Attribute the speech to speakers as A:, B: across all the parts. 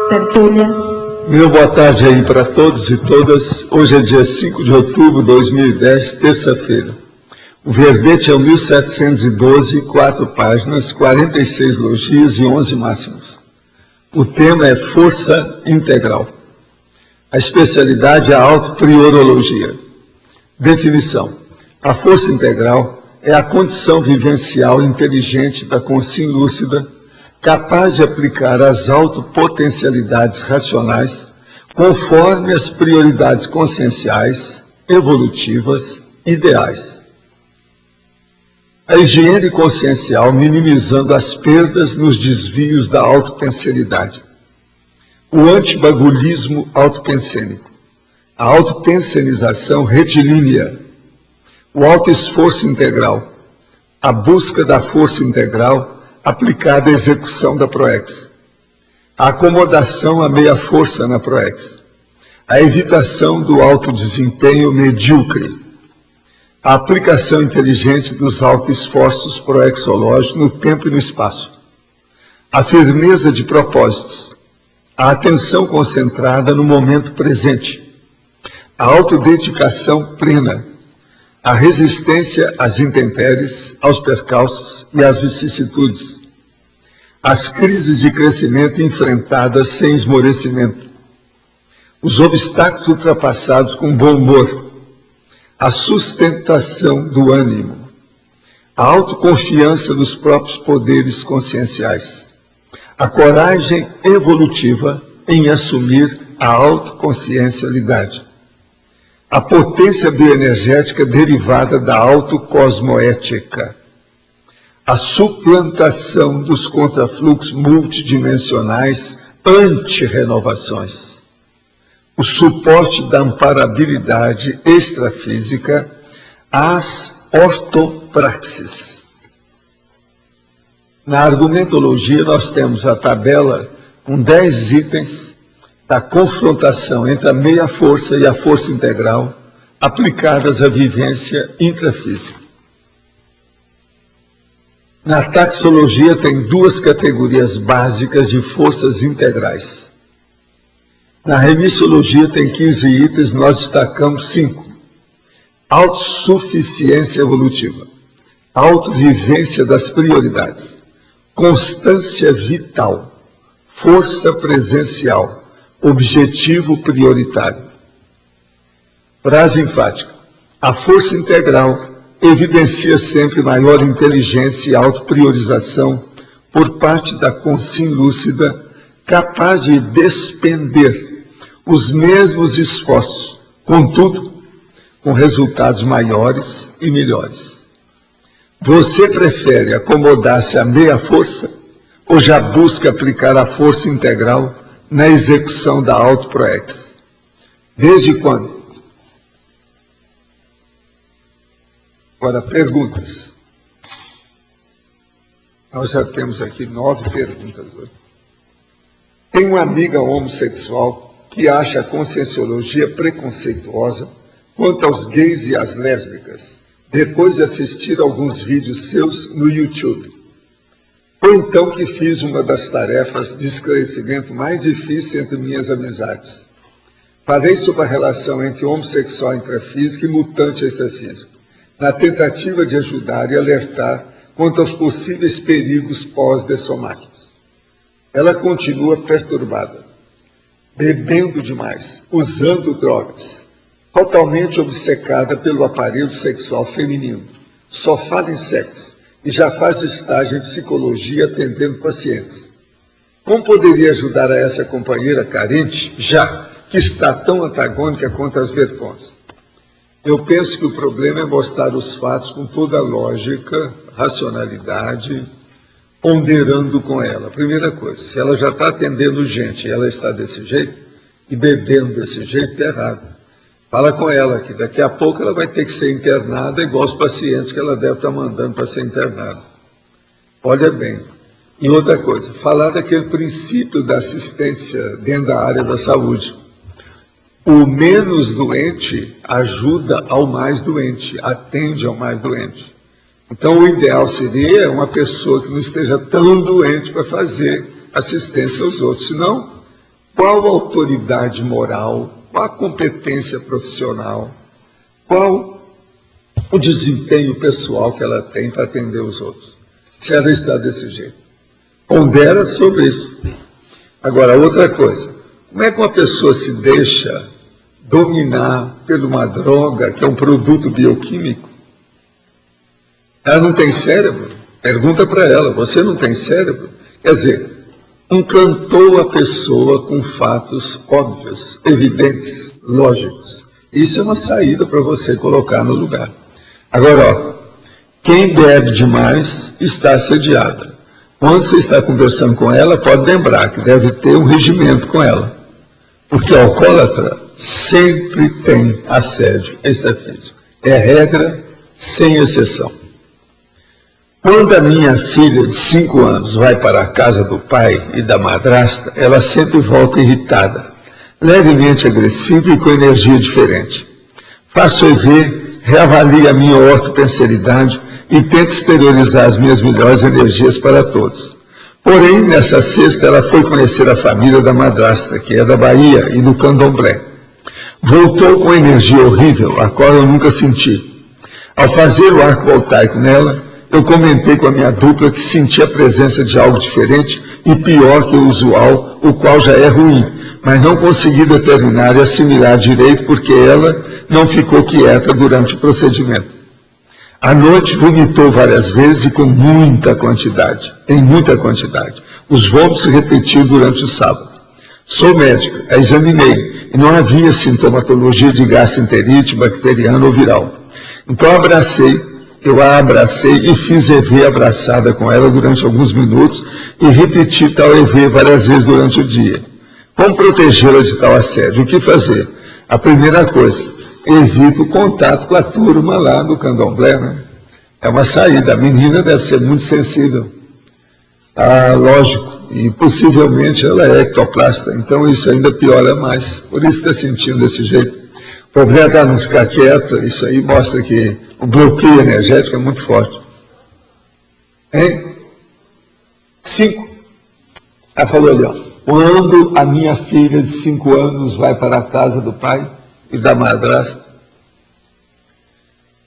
A: tertúlia.
B: Meu boa tarde aí para todos e todas. Hoje é dia 5 de outubro de 2010, terça-feira. O verbete é o 1712, 4 páginas, 46 logias e 11 máximos. O tema é força integral. A especialidade é a autopriorologia. Definição. A força integral é a condição vivencial inteligente da consciência lúcida, capaz de aplicar as autopotencialidades racionais conforme as prioridades conscienciais, evolutivas, ideais. A higiene consciencial minimizando as perdas nos desvios da autopensenidade. O antibagulhismo autopensênico. A autopensenização retilínea. O autoesforço integral. A busca da força integral aplicada à execução da PROEX. A acomodação à meia força na PROEX. A evitação do autodesempenho medíocre. A aplicação inteligente dos autoesforços proexológicos no tempo e no espaço. A firmeza de propósitos. A atenção concentrada no momento presente. A autodedicação plena. A resistência às intempéries, aos percalços e às vicissitudes. As crises de crescimento enfrentadas sem esmorecimento. Os obstáculos ultrapassados com bom humor. A sustentação do ânimo. A autoconfiança nos próprios poderes conscienciais. A coragem evolutiva em assumir a autoconsciencialidade. A potência bioenergética derivada da autocosmoética. A suplantação dos contrafluxos multidimensionais anti-renovações. O suporte da amparabilidade extrafísica às ortopraxis. Na argumentologia nós temos a tabela com 10 itens da confrontação entre a meia força e a força integral aplicadas à vivência intrafísica. Na taxologia tem 2 categorias básicas de forças integrais. Na remissologia tem 15 itens, nós destacamos 5. Autossuficiência evolutiva, autovivência das prioridades, constância vital, força presencial, objetivo prioritário. Frase enfática. A força integral evidencia sempre maior inteligência e autopriorização por parte da consciência lúcida, capaz de despender os mesmos esforços, contudo, com resultados maiores e melhores. Você prefere acomodar-se à meia força ou já busca aplicar a força integral na execução da autoproex? Desde quando? Agora, perguntas. Nós já temos aqui 9 perguntas hoje. Tem uma amiga homossexual que acha a conscienciologia preconceituosa quanto aos gays e às lésbicas, depois de assistir alguns vídeos seus no YouTube. Foi então que fiz uma das tarefas de esclarecimento mais difícil entre minhas amizades. Falei sobre a relação entre homossexual intrafísico e mutante extrafísico, na tentativa de ajudar e alertar quanto aos possíveis perigos pós-dessomáticos. Ela continua perturbada, bebendo demais, usando drogas, totalmente obcecada pelo aparelho sexual feminino, só fala em sexo e já faz estágio em psicologia atendendo pacientes. Como poderia ajudar a essa companheira carente, já que está tão antagônica quanto as vertentes? Eu penso que o problema é mostrar os fatos com toda a lógica, racionalidade, ponderando com ela. Primeira coisa, se ela já está atendendo gente e ela está desse jeito, e bebendo desse jeito, está errado. Fala com ela que daqui a pouco ela vai ter que ser internada igual os pacientes que ela deve estar mandando para ser internada. Olha bem. E outra coisa, falar daquele princípio da assistência dentro da área da saúde. O menos doente ajuda ao mais doente, atende ao mais doente. Então, o ideal seria uma pessoa que não esteja tão doente para fazer assistência aos outros. Senão, qual a autoridade moral, qual a competência profissional, qual o desempenho pessoal que ela tem para atender os outros, se ela está desse jeito. Pondera sobre isso. Agora, outra coisa, como é que uma pessoa se deixa dominar por uma droga que é um produto bioquímico? Ela não tem cérebro? Pergunta para ela, você não tem cérebro? Quer dizer, encantou a pessoa com fatos óbvios, evidentes, lógicos. Isso é uma saída para você colocar no lugar. Agora, ó, quem bebe demais está assediada. Quando você está conversando com ela, pode lembrar que deve ter um regimento com ela. Porque alcoólatra sempre tem assédio extrafísico. É regra sem exceção. Quando a minha filha de 5 anos vai para a casa do pai e da madrasta, ela sempre volta irritada, levemente agressiva e com energia diferente. Faço EV, reavalio a minha ortopenserilidade e tento exteriorizar as minhas melhores energias para todos. Porém, nessa sexta, ela foi conhecer a família da madrasta, que é da Bahia e do Candomblé. Voltou com energia horrível, a qual eu nunca senti. Ao fazer o arco voltaico nela, eu comentei com a minha dupla que senti a presença de algo diferente e pior que o usual, o qual já é ruim, mas não consegui determinar e assimilar direito porque ela não ficou quieta durante o procedimento. À noite vomitou várias vezes e com muita quantidade, em muita quantidade. Os vômitos se repetiam durante o sábado. Sou médico, a examinei e não havia sintomatologia de gastroenterite bacteriana ou viral. Então eu a abracei e fiz EV abraçada com ela durante alguns minutos e repeti tal EV várias vezes durante o dia. Como protegê-la de tal assédio? O que fazer? A primeira coisa, evita o contato com a turma lá do Candomblé, né? É uma saída. A menina deve ser muito sensível. Ah, lógico, e possivelmente ela é ectoplasta, então isso ainda piora mais. Por isso está sentindo desse jeito. O problema está não ficar quieta, isso aí mostra que o bloqueio energético é muito forte. Hein? 5. Ela falou ali, ó. Quando a minha filha de 5 anos vai para a casa do pai e da madrasta.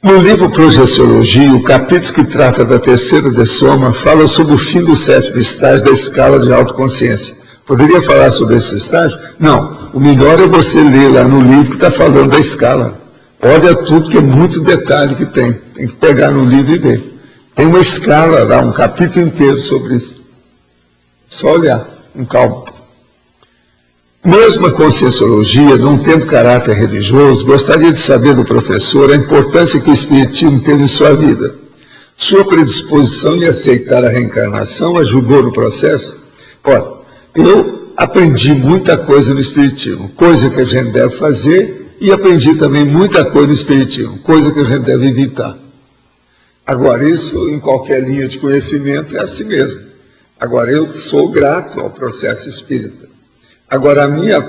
B: No livro Projeciologia, o capítulo que trata da terceira dessoma fala sobre o fim do 7º estágio da escala de autoconsciência. Poderia falar sobre esse estágio? Não. O melhor é você ler lá no livro que está falando da escala. Olha tudo, que é muito detalhe que tem. Tem que pegar no livro e ver. Tem uma escala lá, um capítulo inteiro sobre isso. Só olhar, com calma. Mesmo a Conscienciologia, não tendo caráter religioso, gostaria de saber do professor a importância que o Espiritismo teve em sua vida. Sua predisposição em aceitar a reencarnação ajudou no processo? Olha, eu aprendi muita coisa no Espiritismo, coisa que a gente deve fazer, e aprendi também muita coisa no Espiritismo, coisa que a gente deve evitar. Agora, isso em qualquer linha de conhecimento é assim mesmo. Agora, eu sou grato ao processo espírita. Agora, a minha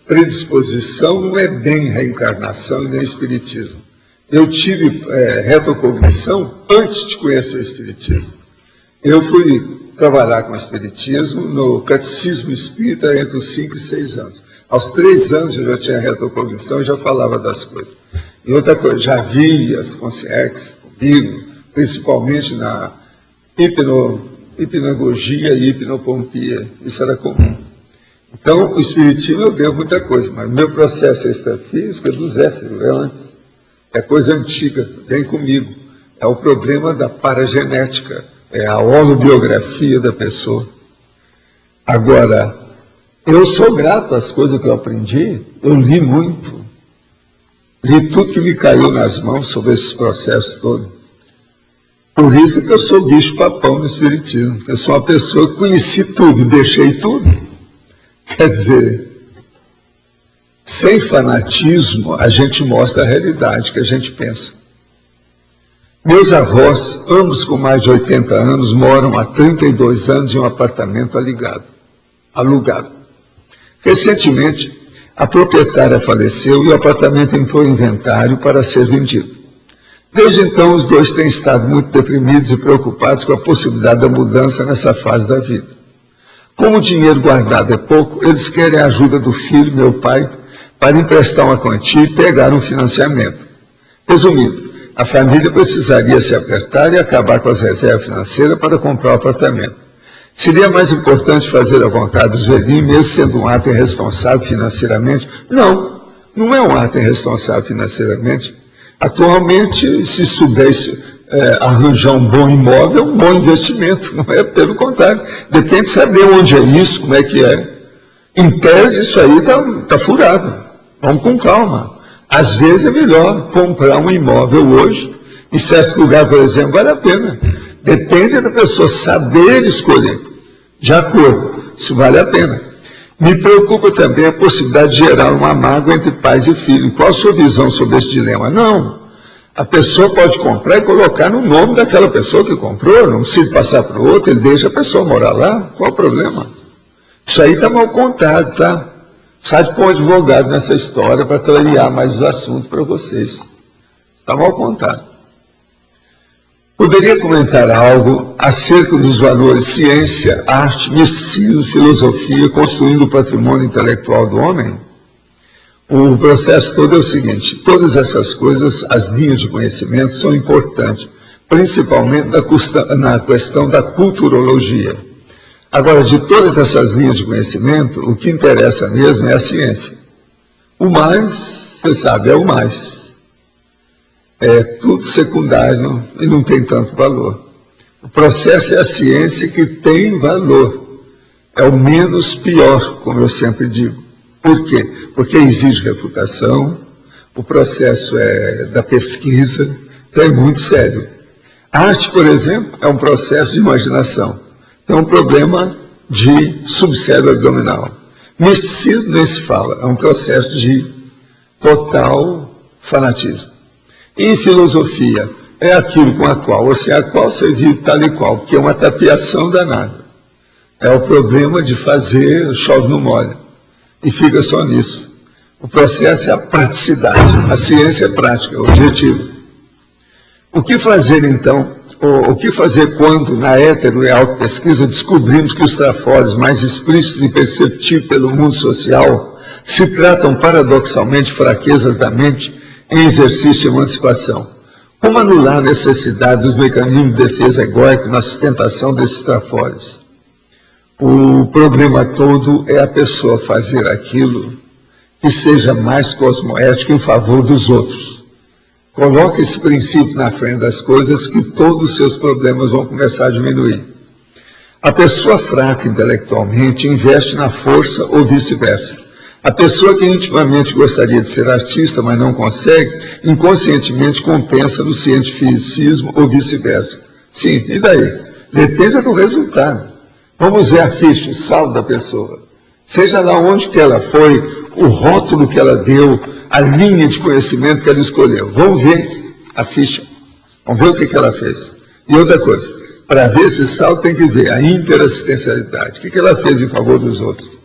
B: predisposição não é bem reencarnação e nem espiritismo. Eu tive retrocognição antes de conhecer o espiritismo. Eu fui trabalhar com o espiritismo no catecismo espírita entre os 5 e 6 anos. Aos 3 anos eu já tinha retrocognição e já falava das coisas. E outra coisa, já vi as consciências comigo, principalmente na hipnagogia e hipnopompia. Isso era comum. Então, o espiritismo eu devo muita coisa, mas o meu processo extrafísico é do Zéfiro, é antes. É coisa antiga, vem comigo. É o problema da paragenética, é a holobiografia da pessoa. Agora, eu sou grato às coisas que eu aprendi, eu li muito. Li tudo que me caiu nas mãos sobre esses processos todos. Por isso que eu sou bicho-papão no espiritismo, porque eu sou uma pessoa que conheci tudo e deixei tudo. Quer dizer, sem fanatismo, a gente mostra a realidade que a gente pensa. Meus avós, ambos com mais de 80 anos, moram há 32 anos em um apartamento alugado. Recentemente, a proprietária faleceu e o apartamento entrou em inventário para ser vendido. Desde então, os dois têm estado muito deprimidos e preocupados com a possibilidade da mudança nessa fase da vida. Como o dinheiro guardado é pouco, eles querem a ajuda do filho, meu pai, para emprestar uma quantia e pegar um financiamento. Resumindo, a família precisaria se apertar e acabar com as reservas financeiras para comprar o apartamento. Seria mais importante fazer a vontade dos velhinhos, mesmo sendo um ato irresponsável financeiramente? Não, não é um ato irresponsável financeiramente. Atualmente, se soubesse arranjar um bom imóvel, é um bom investimento, não é? Pelo contrário, depende de saber onde é isso, como é que é. Em tese, isso aí está furado. Vamos com calma. Às vezes é melhor comprar um imóvel hoje, em certo lugar, por exemplo, vale a pena. Depende da pessoa saber escolher, de acordo, isso vale a pena. Me preocupa também a possibilidade de gerar uma mágoa entre pais e filhos. Qual a sua visão sobre esse dilema? Não, a pessoa pode comprar e colocar no nome daquela pessoa que comprou, não precisa passar para o outro, ele deixa a pessoa morar lá, qual o problema? Isso aí está mal contado, tá? Sai com um advogado nessa história para clarear mais os assuntos para vocês. Está mal contado. Poderia comentar algo acerca dos valores ciência, arte, misticismo, filosofia, construindo o patrimônio intelectual do homem? O processo todo é o seguinte: todas essas coisas, as linhas de conhecimento, são importantes, principalmente na questão da culturologia. Agora, de todas essas linhas de conhecimento, o que interessa mesmo é a ciência. O mais, você sabe, é o mais. É tudo secundário e não tem tanto valor. O processo é a ciência que tem valor. É o menos pior, como eu sempre digo. Por quê? Porque exige refutação, o processo é da pesquisa, então é muito sério. A arte, por exemplo, é um processo de imaginação. Então é um problema de subcérebro abdominal. Misticismo nem se fala, é um processo de total fanatismo. E filosofia é aquilo com a qual você vive tal e qual, que é uma tapiação danada. É o problema de fazer chove no molho. E fica só nisso. O processo é a praticidade. A ciência é prática, é objetivo. O que fazer então? O que fazer quando, na hétero e autopesquisa, descobrimos que os trafores mais explícitos e perceptíveis pelo mundo social se tratam paradoxalmente de fraquezas da mente em exercício de emancipação? Como anular a necessidade dos mecanismos de defesa egóica na sustentação desses trafores? O problema todo é a pessoa fazer aquilo que seja mais cosmoético em favor dos outros. Coloque esse princípio na frente das coisas que todos os seus problemas vão começar a diminuir. A pessoa fraca intelectualmente investe na força ou vice-versa. A pessoa que intimamente gostaria de ser artista, mas não consegue, inconscientemente compensa no cientificismo ou vice-versa. Sim, e daí? Depende do resultado. Vamos ver a ficha, o saldo da pessoa. Seja lá onde que ela foi, o rótulo que ela deu, a linha de conhecimento que ela escolheu. Vamos ver a ficha. Vamos ver o que ela fez. E outra coisa, para ver esse saldo tem que ver a interassistencialidade. O que ela fez em favor dos outros?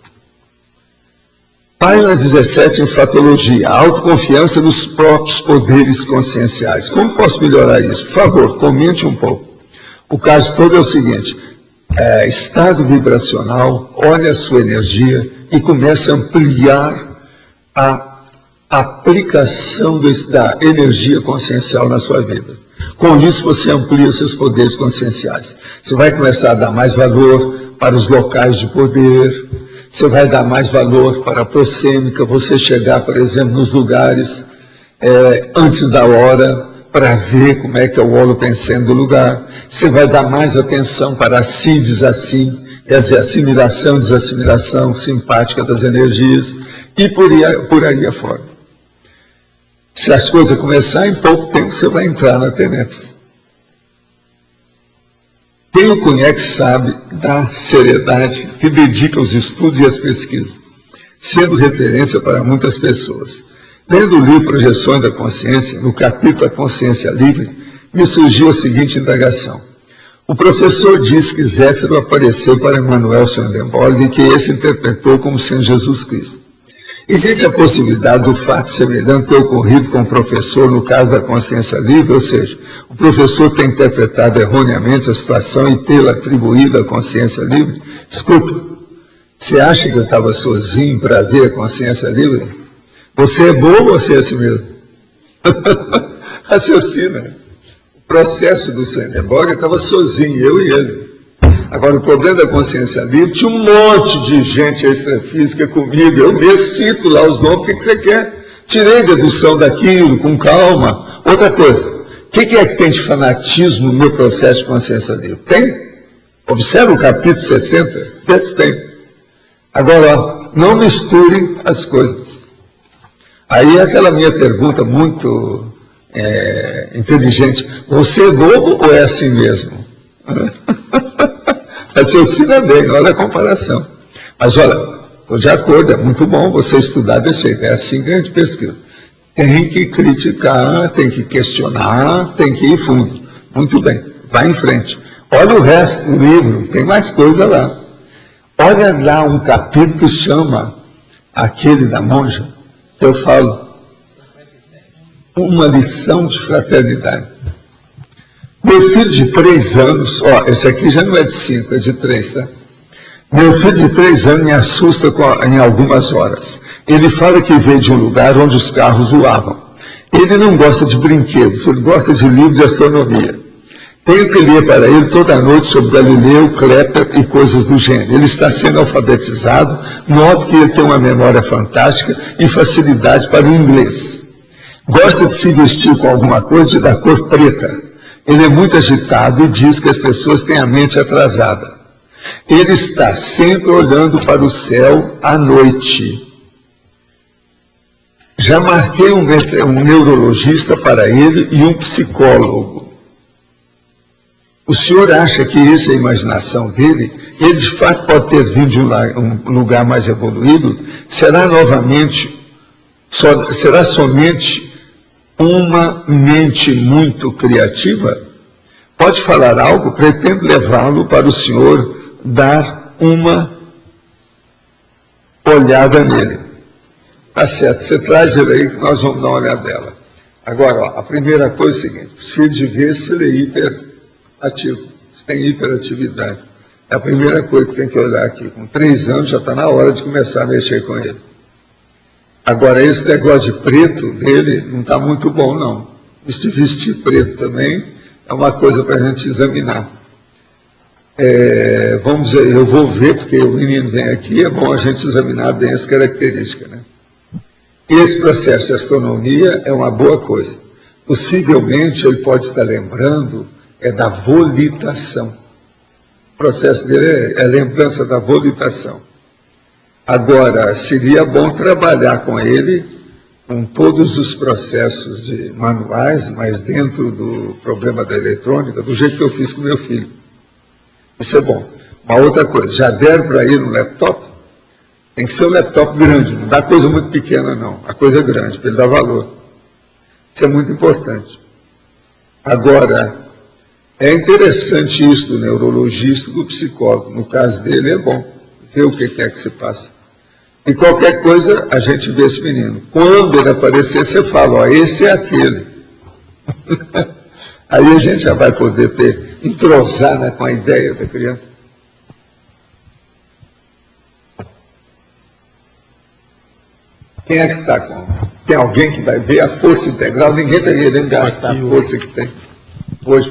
B: Página 17, enfatologia, a autoconfiança nos próprios poderes conscienciais. Como posso melhorar isso? Por favor, comente um pouco. O caso todo é o seguinte: estado vibracional, olha a sua energia e comece a ampliar a aplicação da energia consciencial na sua vida. Com isso você amplia os seus poderes conscienciais. Você vai começar a dar mais valor para os locais de poder, você vai dar mais valor para a prosêmica, você chegar, por exemplo, nos lugares antes da hora, para ver como é que é o holopensene do lugar. Você vai dar mais atenção para assim, desassim, quer dizer, assimilação, desassimilação simpática das energias, e por aí afora. Se as coisas começarem, em pouco tempo você vai entrar na TENEPS. Quem o conhece sabe da seriedade que dedica aos estudos e às pesquisas, sendo referência para muitas pessoas. Lendo o livro Projeções da Consciência, no capítulo A Consciência Livre, me surgiu a seguinte indagação. O professor disse que Zéfiro apareceu para Emmanuel Swedenborg e que esse interpretou como sendo Jesus Cristo. Existe a possibilidade do fato semelhante ter ocorrido com o professor no caso da consciência livre, ou seja, o professor ter interpretado erroneamente a situação e tê-la atribuído à consciência livre? Escuta, Você acha que eu estava sozinho para ver a consciência livre? Você é bobo ou você é assim mesmo? Raciocina. O processo do Swedenborg estava sozinho, eu e ele. Agora, o problema da consciência livre, tinha um monte de gente extrafísica comigo, eu mesmo cito lá os nomes, o que você quer? Tirei dedução daquilo, com calma. Outra coisa, o que é que tem de fanatismo no meu processo de consciência livre? Tem? Observa o capítulo 60, desse tem. Agora, ó, não misture as coisas. Aí aquela minha pergunta muito inteligente, você é bobo ou é assim mesmo? Raciocina bem, olha a comparação. Mas olha, estou de acordo, é muito bom você estudar desse jeito, é assim que a gente pesquisa. Tem que criticar, tem que questionar, tem que ir fundo. Muito bem, vai em frente. Olha o resto do livro, tem mais coisa lá. Olha lá um capítulo que chama aquele da monja, que eu falo, uma lição de fraternidade. Meu filho de 3 anos, ó, esse aqui já não é de 5, é de 3, tá? Meu filho de 3 anos me assusta em algumas horas. Ele fala que veio de um lugar onde os carros voavam. Ele não gosta de brinquedos, ele gosta de livros de astronomia. Tenho que ler para ele toda noite sobre Galileu, Kepler e coisas do gênero. Ele está sendo alfabetizado, noto que ele tem uma memória fantástica e facilidade para o inglês. Gosta de se vestir com alguma coisa da cor preta. Ele é muito agitado e diz que as pessoas têm a mente atrasada. Ele está sempre olhando para o céu à noite. Já marquei um neurologista para ele e um psicólogo. O senhor acha que isso é a imaginação dele? Ele de fato pode ter vindo de um lugar mais evoluído? Será somente uma mente muito criativa? Pode falar algo? Pretendo levá-lo para o senhor dar uma olhada nele. Tá certo, você traz ele aí que nós vamos dar uma olhada dela. Agora, ó, a primeira coisa é o seguinte, precisa de ver se ele é hiperativo, se tem hiperatividade. É a primeira coisa que tem que olhar aqui. Com 3 anos já está na hora de começar a mexer com ele. Agora, esse negócio de preto dele não está muito bom, não. E se vestir preto também é uma coisa para a gente examinar. Vamos dizer, eu vou ver, porque o menino vem aqui, é bom a gente examinar bem as características, né? Esse processo de astronomia é uma boa coisa. Possivelmente ele pode estar lembrando da volitação. O processo dele é a lembrança da volitação. Agora, seria bom trabalhar com ele, com todos os processos manuais, mas dentro do problema da eletrônica, do jeito que eu fiz com meu filho. Isso é bom. Uma outra coisa, já deram para ele um laptop? Tem que ser um laptop grande, não dá coisa muito pequena não, a coisa é grande, para ele dar valor. Isso é muito importante. Agora, é interessante isso do neurologista e do psicólogo. No caso dele é bom, ver o que é que se passa. E qualquer coisa, a gente vê esse menino. Quando ele aparecer, você fala, ó, esse é aquele. Aí a gente já vai poder entrosar, né, com a ideia da criança. Quem é que está com? Tem alguém que vai ver a força integral? Ninguém está querendo gastar a força que tem. Hoje,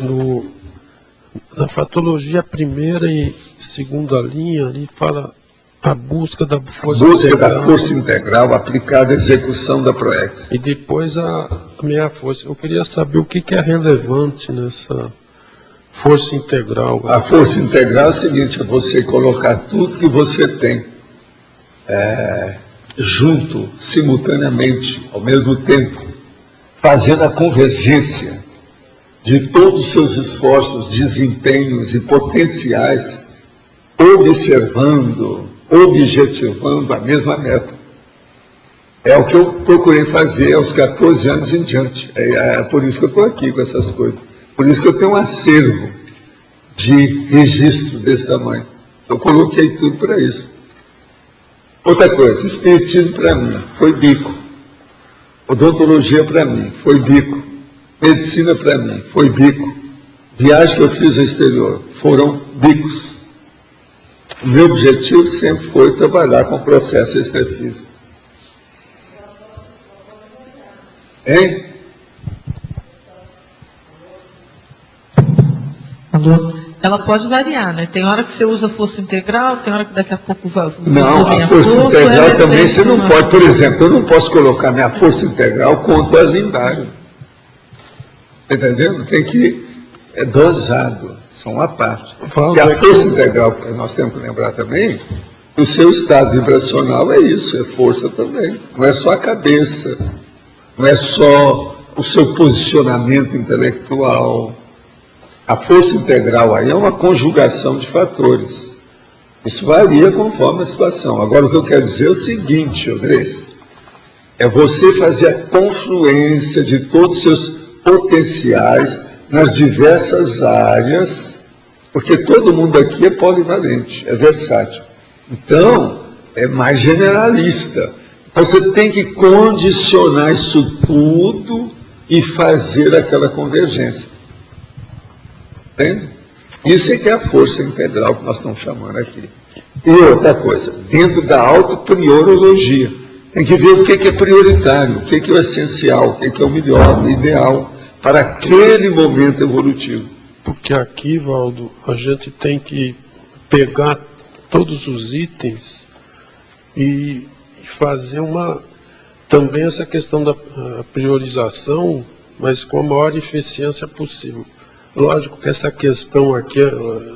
A: na fatologia, primeira e segunda linha, ali fala a busca da força integral. Busca da
B: força integral aplicada à execução da PROEX.
A: E depois a meia força. Eu queria saber o que é relevante nessa força integral.
B: A força integral é o seguinte, é você colocar tudo que você tem junto, simultaneamente, ao mesmo tempo, fazendo a convergência de todos os seus esforços, desempenhos e potenciais, observando, objetivando a mesma meta. É o que eu procurei fazer aos 14 anos em diante. É por isso que eu estou aqui com essas coisas. Por isso que eu tenho um acervo de registro desse tamanho. Eu coloquei tudo para isso. Outra coisa, espiritismo para mim foi bico. Odontologia para mim foi bico. Medicina para mim foi bico. Viagem que eu fiz ao exterior foram bicos. O meu objetivo sempre foi trabalhar com o processo extrafísico. Hein?
C: Alô? Ela pode variar, né? Tem hora que você usa força integral, tem hora que daqui a pouco vai.
B: Não, a força integral também você não pode. Por exemplo, eu não posso colocar minha força integral contra a lindário. Entendendo? Tem que. É dosado, são uma parte. E a força integral, que nós temos que lembrar também, o seu estado vibracional é isso, é força também. Não é só a cabeça, não é só o seu posicionamento intelectual. A força integral aí é uma conjugação de fatores. Isso varia conforme a situação. Agora, o que eu quero dizer é o seguinte, Grace, é você fazer a confluência de todos os seus potenciais nas diversas áreas, porque todo mundo aqui é polivalente, é versátil. Então, é mais generalista. Então, você tem que condicionar isso tudo e fazer aquela convergência. Entende? Isso é que é a força integral que nós estamos chamando aqui. E outra coisa, dentro da autopriorologia, tem que ver o que é prioritário, o que é o essencial, o que é o melhor, o ideal, para aquele momento evolutivo.
A: Porque aqui, Valdo, a gente tem que pegar todos os itens e fazer também essa questão da priorização, mas com a maior eficiência possível. Lógico que essa questão aqui,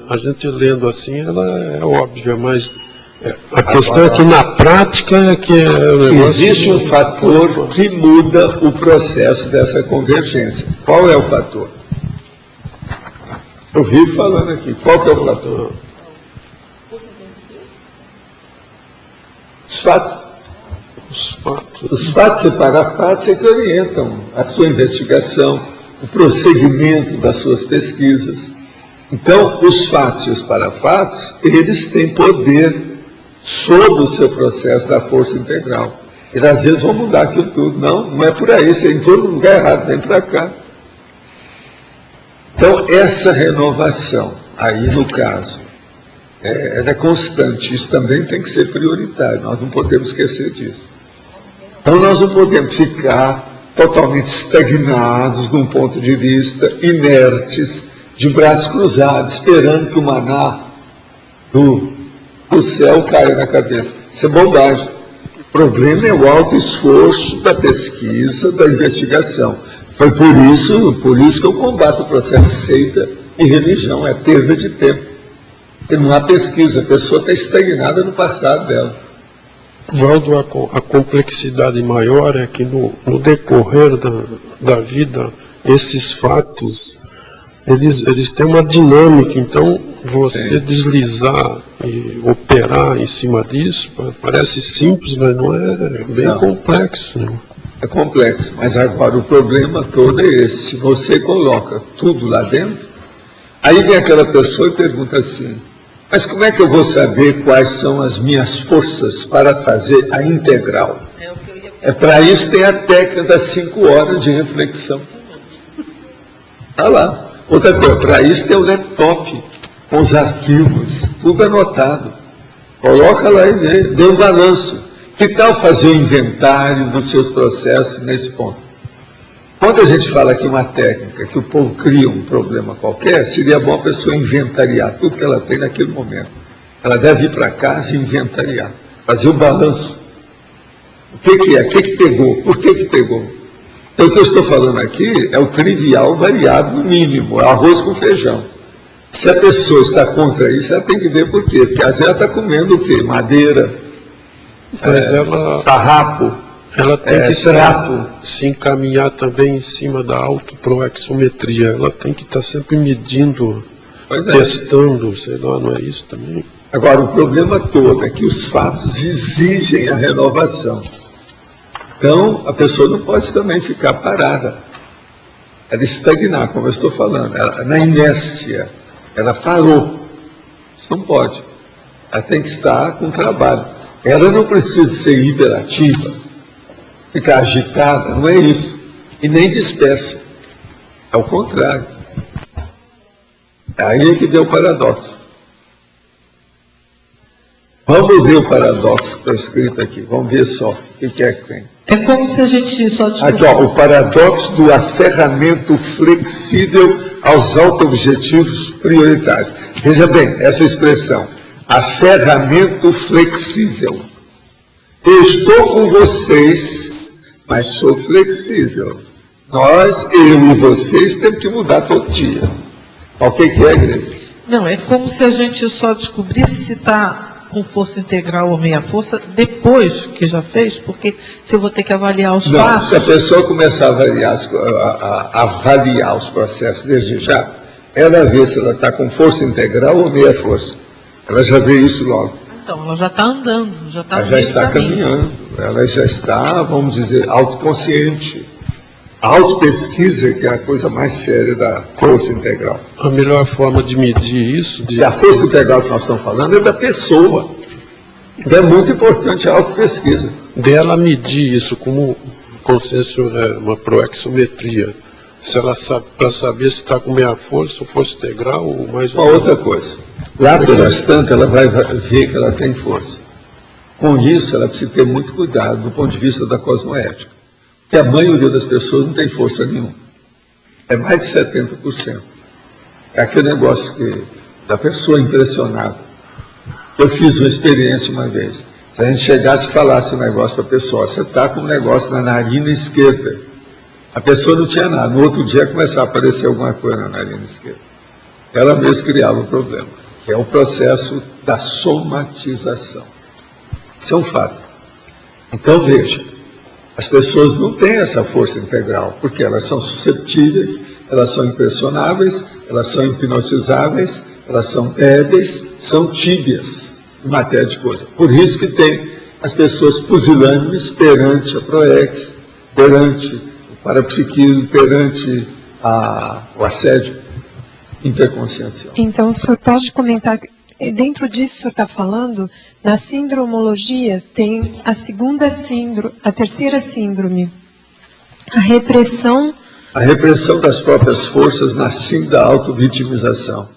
A: a gente lendo assim, ela é óbvia, mas a questão é que na prática é que
B: existe um fator que muda o processo dessa convergência. Qual é o fator? Eu vivo falando aqui. Qual que é o fator? Os fatos. Os fatos, separar fatos é que orientam a sua investigação, o prosseguimento das suas pesquisas. Então, os fatos e os parafatos, eles têm poder sobre o seu processo da força integral. Eles às vezes vão mudar aquilo tudo. Não é por aí, você entrou no lugar errado, vem para cá. Então, essa renovação, aí no caso, ela é constante, isso também tem que ser prioritário, nós não podemos esquecer disso. Então, nós não podemos ficar totalmente estagnados num ponto de vista, inertes, de braços cruzados, esperando que o maná do céu caia na cabeça. Isso é bobagem. O problema é o alto esforço da pesquisa, da investigação. Foi por isso que eu combato o processo de seita e religião, é perda de tempo. Porque não há pesquisa, a pessoa está estagnada no passado dela.
A: Valdo, a complexidade maior é que no decorrer da vida, esses fatos, eles têm uma dinâmica, então você deslizar e operar em cima disso, parece simples, mas não é bem complexo. Né?
B: É complexo, mas agora o problema todo é esse. Se você coloca tudo lá dentro, aí vem aquela pessoa e pergunta assim, mas como é que eu vou saber quais são as minhas forças para fazer a integral? Para isso tem a técnica das 5 horas de reflexão. Está lá. Outra coisa, para isso tem o laptop, com os arquivos, tudo anotado. Coloca lá e dê um balanço. Que tal fazer o inventário dos seus processos nesse ponto? Quando a gente fala aqui uma técnica, que o povo cria um problema qualquer, seria bom a pessoa inventariar tudo que ela tem naquele momento. Ela deve ir para casa e inventariar, fazer o balanço. O que é? O que pegou? Por que pegou? Então, o que eu estou falando aqui é o trivial variado no mínimo, é arroz com feijão. Se a pessoa está contra isso, ela tem que ver por quê. Porque às vezes ela está comendo o quê? Madeira, farrapo.
A: Ela tem que se encaminhar também em cima da autoproexometria. Ela tem que estar sempre medindo, testando, sei lá, não é isso também?
B: Agora, o problema todo é que os fatos exigem a renovação. Então, a pessoa não pode também ficar parada. Ela estagnar, como eu estou falando. Na inércia, ela parou. Isso não pode. Ela tem que estar com trabalho. Ela não precisa ser hiperativa, ficar agitada, não é isso. E nem dispersa. É o contrário. Aí é que deu o paradoxo. Vamos ver o paradoxo que está escrito aqui. Vamos ver só o que é que tem.
C: É como se a gente só
B: Aqui, ó, o paradoxo do aferramento flexível aos auto-objetivos prioritários. Veja bem, essa expressão, aferramento flexível. Eu estou com vocês, mas sou flexível. Nós, eu e vocês, temos que mudar todo dia. O que é, Grace?
C: Não, é como se a gente só descobrisse se está com força integral ou meia força depois que já fez, porque se eu vou ter que avaliar os fatos...
B: Se a pessoa começar a avaliar os processos desde já, ela vê se ela está com força integral ou meia força. Ela já vê isso logo.
C: Então, ela já está andando, já está
B: Ela já está caminhando, ela já está, vamos dizer, autoconsciente. A autopesquisa, que é a coisa mais séria da força integral.
A: A melhor forma de medir isso...
B: E a força integral que nós estamos falando é da pessoa. Então é muito importante a autopesquisa.
A: Dela medir isso como consciência, uma proexometria. Se ela sabe, para saber se está com meia força ou força integral ou mais
B: uma outra coisa. Lá pelas tantas, ela vai ver que ela tem força. Com isso, ela precisa ter muito cuidado do ponto de vista da cosmoética. Porque a maioria das pessoas não tem força nenhuma. É mais de 70%. É aquele negócio da pessoa impressionada. Eu fiz uma experiência uma vez. Se a gente chegasse e falasse um negócio para a pessoa, você está com um negócio na narina esquerda. A pessoa não tinha nada. No outro dia começava a aparecer alguma coisa na narina esquerda. Ela mesma criava o problema, que é o processo da somatização. Isso é um fato. Então, veja, as pessoas não têm essa força integral, porque elas são susceptíveis, elas são impressionáveis, elas são hipnotizáveis, elas são débeis, são tíbias em matéria de coisa. Por isso que tem as pessoas pusilânimes perante a proex, perante o parapsiquismo, perante o assédio interconsciencial.
D: Então, o senhor pode comentar, dentro disso que o senhor está falando, na sindromologia tem a terceira síndrome, a repressão...
B: A repressão das próprias forças nascendo da autovitimização.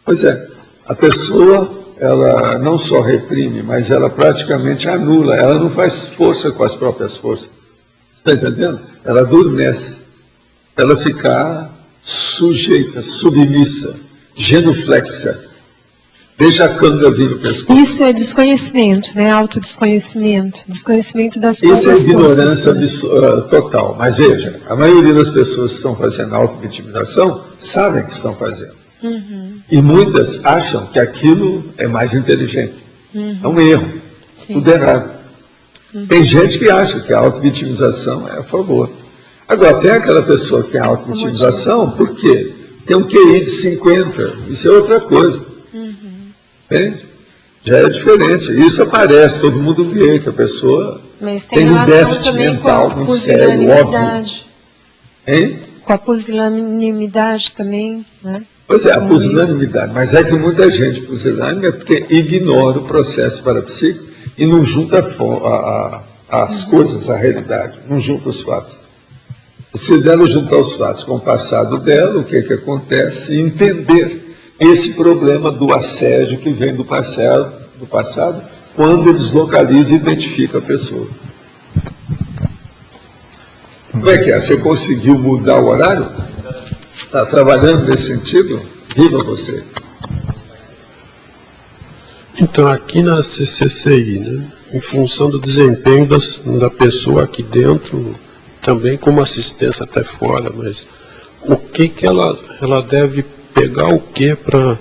B: Pois é, a pessoa, ela não só reprime, mas ela praticamente anula, ela não faz força com as próprias forças. Está entendendo? Ela adormece, ela fica sujeita, submissa, genuflexa. Deixa a canga vir no pescoço.
D: Isso é desconhecimento, né? Autodesconhecimento. Desconhecimento das próprias
B: forças. Isso é ignorância
D: forças,
B: total. Mas veja, a maioria das pessoas que estão fazendo autovitimização sabem que estão fazendo.
D: Uhum.
B: E muitas acham que aquilo é mais inteligente.
D: Uhum.
B: É um erro.
D: Sim.
B: Tudo errado. Uhum. Tem gente que acha que a autovitimização é a favor. Agora, tem aquela pessoa que tem autovitimização, por quê? Tem um QI de 50. Isso é outra coisa. Entende? Já é diferente. Isso aparece, todo mundo vê que a pessoa tem um déficit mental muito sério, óbvio. Hein?
D: Com a pusilanimidade também, né?
B: Pois é, a pusilanimidade. Mas é que muita gente pusilânime é porque ignora o processo parapsíquico e não junta as coisas, a realidade, não junta os fatos. Se dela juntar os fatos com o passado dela, o que acontece? E entender esse problema do assédio que vem do passado, quando deslocaliza e identifica a pessoa. Como é que é? Você conseguiu mudar o horário? Está trabalhando nesse sentido? Viva você!
A: Então, aqui na CCCI, né, em função do desempenho da pessoa aqui dentro, também como assistência até fora, mas o que ela deve pegar o que para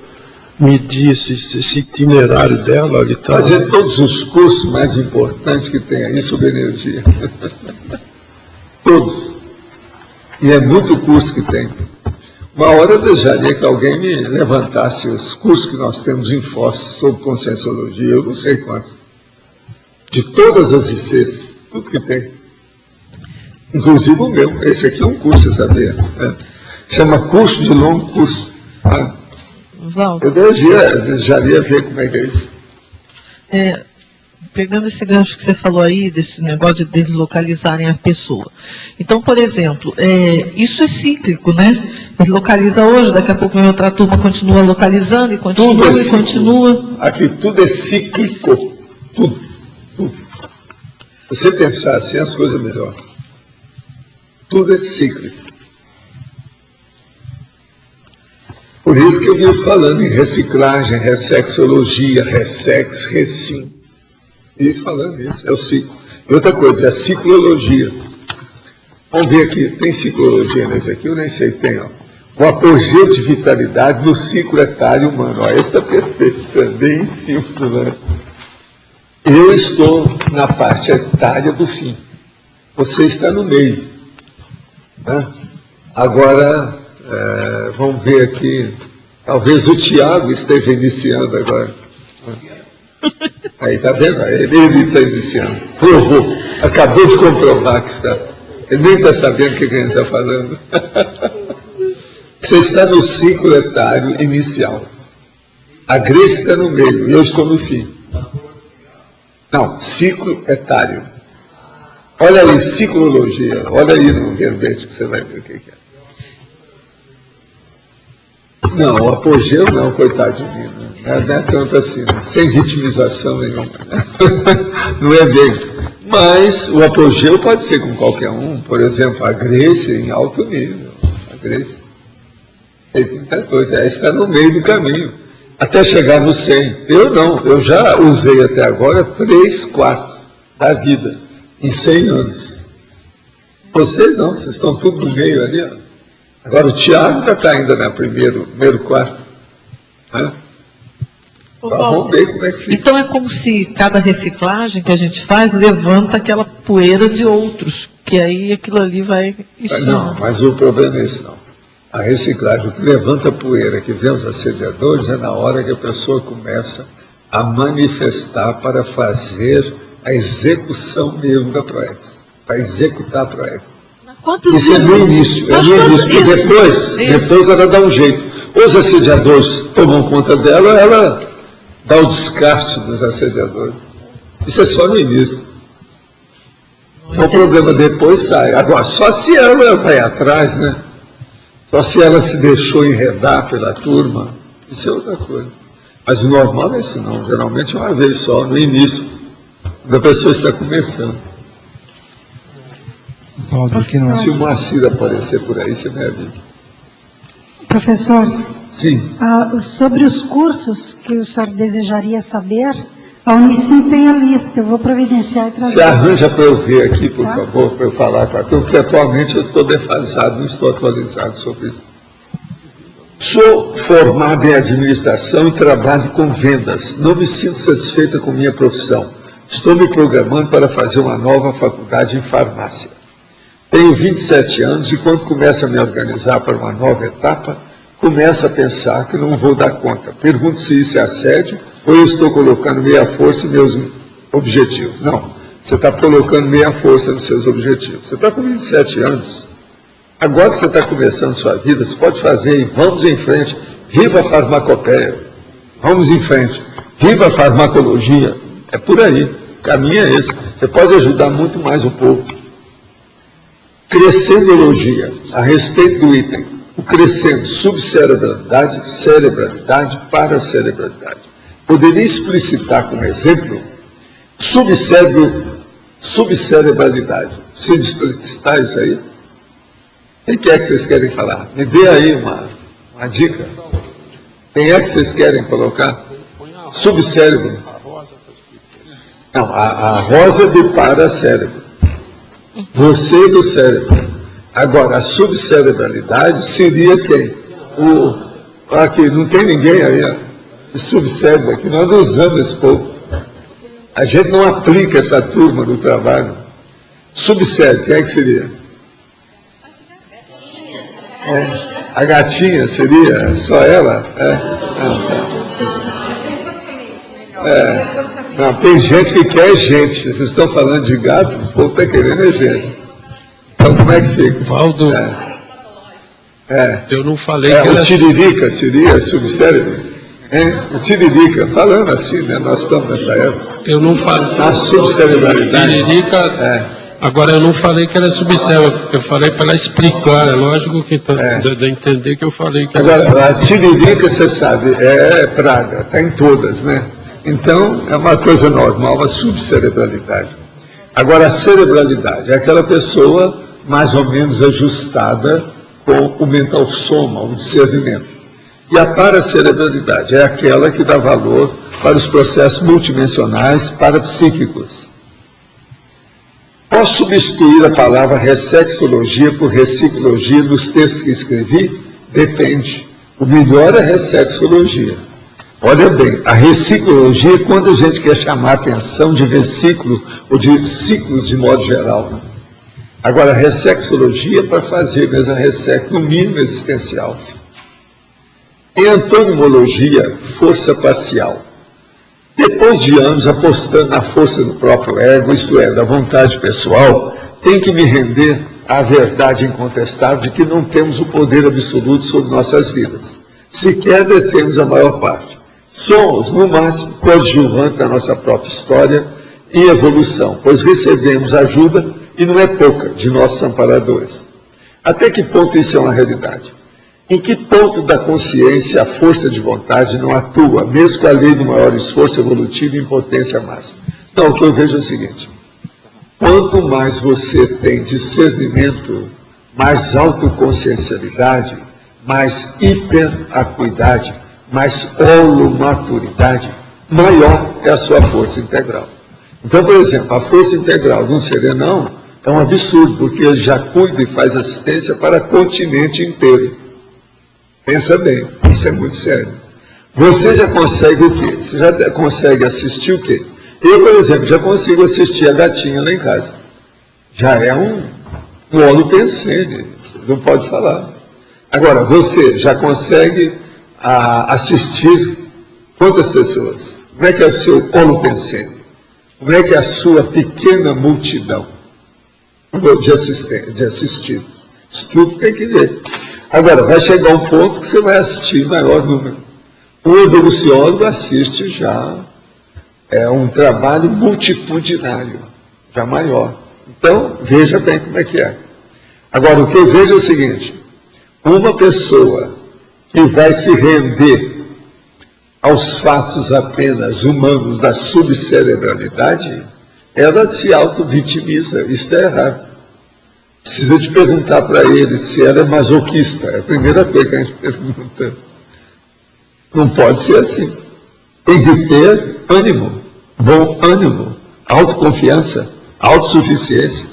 A: medir esse itinerário dela? Ele tá...
B: Fazer todos os cursos mais importantes que tem aí sobre energia. Todos. E é muito curso que tem. Uma hora eu desejaria que alguém me levantasse os cursos que nós temos em Foz sobre conscienciologia, eu não sei quantos. De todas as ICs, tudo que tem. Inclusive o meu. Esse aqui é um curso, você sabia? Chama curso de longo curso. Eu desejaria ver como é que é isso.
C: pegando esse gancho que você falou aí, desse negócio de deslocalizarem a pessoa. Então, por exemplo, isso é cíclico, né? Localiza hoje, daqui a pouco vem outra turma, continua localizando, e continua, e continua.
B: Aqui tudo é cíclico. Tudo. Você pensar assim, as coisas melhoram. Tudo é cíclico. Por isso que eu venho falando em reciclagem, ressexologia, ressex, recim. E falando isso, é o ciclo. E outra coisa, é a ciclologia. Vamos ver aqui, tem ciclologia nesse aqui? Eu nem sei se tem, ó. O apogeu de vitalidade no ciclo etário humano. Ó, esse está perfeito, é bem simples, né? Eu estou na parte etária do fim. Você está no meio. Né? Agora, vamos ver aqui. Talvez o Tiago esteja iniciando agora. Aí, está vendo? Ele está iniciando. Provou. Acabou de comprovar que está. Ele nem está sabendo o que a gente está falando. Você está no ciclo etário inicial. A Grace está no meio e eu estou no fim. Não, ciclo etário. Olha aí, ciclologia. Olha aí no verbete que você vai ver o que é. Não, o apogeu não, coitadinho. Não é tanto assim, sem vitimização nenhuma. Não é bem. Mas o apogeu pode ser com qualquer um. Por exemplo, a Grace em alto nível. A Grace. Tem muita coisa. Está no meio do caminho. Até chegar no 100. Eu não. Eu já usei até agora 3/4 da vida. Em 100 anos. Vocês não. Vocês estão tudo no meio ali. Ó. Agora o Tiago ainda está ainda no primeiro quarto. Né? Vamos ver como é que fica.
C: Então é como se cada reciclagem que a gente faz levanta aquela poeira de outros, que aí aquilo ali vai...
B: Não, mas o problema é esse não. A reciclagem, o que levanta a poeira que vem os assediadores é na hora que a pessoa começa a manifestar para fazer a execução mesmo da PROEX, para executar a PROEX. Isso é no início, depois ela dá um jeito. Os assediadores tomam conta dela, ela dá o descarte dos assediadores. Isso é só no início. O problema depois sai. Agora, só se ela vai atrás, né? Só se ela se deixou enredar pela turma, isso é outra coisa. Mas o normal é isso não, geralmente é uma vez só, no início, quando a pessoa está começando. Se o Moacir aparecer por aí, você vai ver.
E: Professor,
B: sim.
E: Sobre os cursos que o senhor desejaria saber, a Unicim tem a lista, eu vou providenciar e trazer.
B: Você arranja para eu ver aqui, por favor, para eu falar com a turma, porque atualmente eu estou defasado, não estou atualizado sobre isso. Sou formado em administração e trabalho com vendas. Não me sinto satisfeita com minha profissão. Estou me programando para fazer uma nova faculdade em farmácia. Tenho 27 anos e quando começo a me organizar para uma nova etapa, começo a pensar que não vou dar conta. Pergunto se isso é assédio ou eu estou colocando meia força em meus objetivos. Não, você está colocando meia força nos seus objetivos. Você está com 27 anos. Agora que você está começando sua vida, você pode fazer e vamos em frente. Viva a farmacopeia. Vamos em frente. Viva a farmacologia. É por aí. O caminho é esse. Você pode ajudar muito mais o povo. Crescendologia, a respeito do item, o crescendo, subcerebralidade, cerebralidade, paracerebralidade. Poderia explicitar como exemplo, subcerebralidade. Se explicitar isso aí, quem que é que vocês querem falar? Me dê aí uma dica. Quem é que vocês querem colocar? Subcérebro. Não, a rosa do paracérebro. Você do cérebro. Agora, a subcerebralidade seria quem? Aqui, não tem ninguém aí, ó, de subcérebro aqui. Nós não usamos esse povo. A gente não aplica essa turma no trabalho. Subcérebro, quem é que seria? A gatinha seria só ela? Não, tem gente que quer gente. Vocês estão falando de gato, o povo está querendo gente. Então, como é que fica?
A: Valdo, eu não falei que
B: o tiririca seria subcérebro? O Tiririca, falando assim, né? Nós estamos nessa época.
A: Eu não falei.
B: A subcerebralidade.
A: Tiririca. Agora, eu não falei que era subcérebro, eu falei para ela explicar, é lógico que dá de entender que eu falei que era
B: agora, a tiririca, você sabe, é praga, está em todas, né? Então, é uma coisa normal, a subcerebralidade. Agora, a cerebralidade é aquela pessoa mais ou menos ajustada com o mental soma, o discernimento. E a paracerebralidade é aquela que dá valor para os processos multidimensionais parapsíquicos. Posso substituir a palavra ressexologia por ressicologia nos textos que escrevi? Depende. O melhor é ressexologia. Olha bem, a ressicologia é quando a gente quer chamar a atenção de versículo ou de ciclos de modo geral. Agora, a ressexologia é para fazer mesmo a ressex, no mínimo existencial. Em antonimologia, força parcial. Depois de anos apostando na força do próprio ego, isto é, da vontade pessoal, tem que me render à verdade incontestável de que não temos o poder absoluto sobre nossas vidas. Sequer detemos a maior parte. Somos, no máximo, coadjuvantes da nossa própria história e evolução, pois recebemos ajuda, e não é pouca, de nossos amparadores. Até que ponto isso é uma realidade? Em que ponto da consciência a força de vontade não atua, mesmo com a lei do maior esforço evolutivo em potência máxima? Não, o que eu vejo é o seguinte: quanto mais você tem discernimento, mais autoconsciencialidade, mais hiperacuidade, mais holomaturidade, maior é a sua força integral. Então, por exemplo, a força integral de um serenão é um absurdo, porque ele já cuida e faz assistência para o continente inteiro. Pensa bem, isso é muito sério. Você já consegue o quê? Você já consegue assistir o quê? Eu, por exemplo, já consigo assistir a gatinha lá em casa. Já é um holopensene, não pode falar. Agora, você já consegue assistir quantas pessoas? Como é que é o seu holopensene? Como é que é a sua pequena multidão de assistir? Isso tudo tem que ver. Agora, vai chegar um ponto que você vai assistir maior número. O evoluciólogo assiste já, é um trabalho multitudinário, já maior. Então, veja bem como é que é. Agora, o que eu vejo é o seguinte: uma pessoa que vai se render aos fatos apenas humanos da subcerebralidade, ela se auto-vitimiza. Isso é errado. Precisa de perguntar para ele se ela é masoquista. É a primeira coisa que a gente pergunta. Não pode ser assim. Tem que ter ânimo, bom ânimo, autoconfiança, autossuficiência.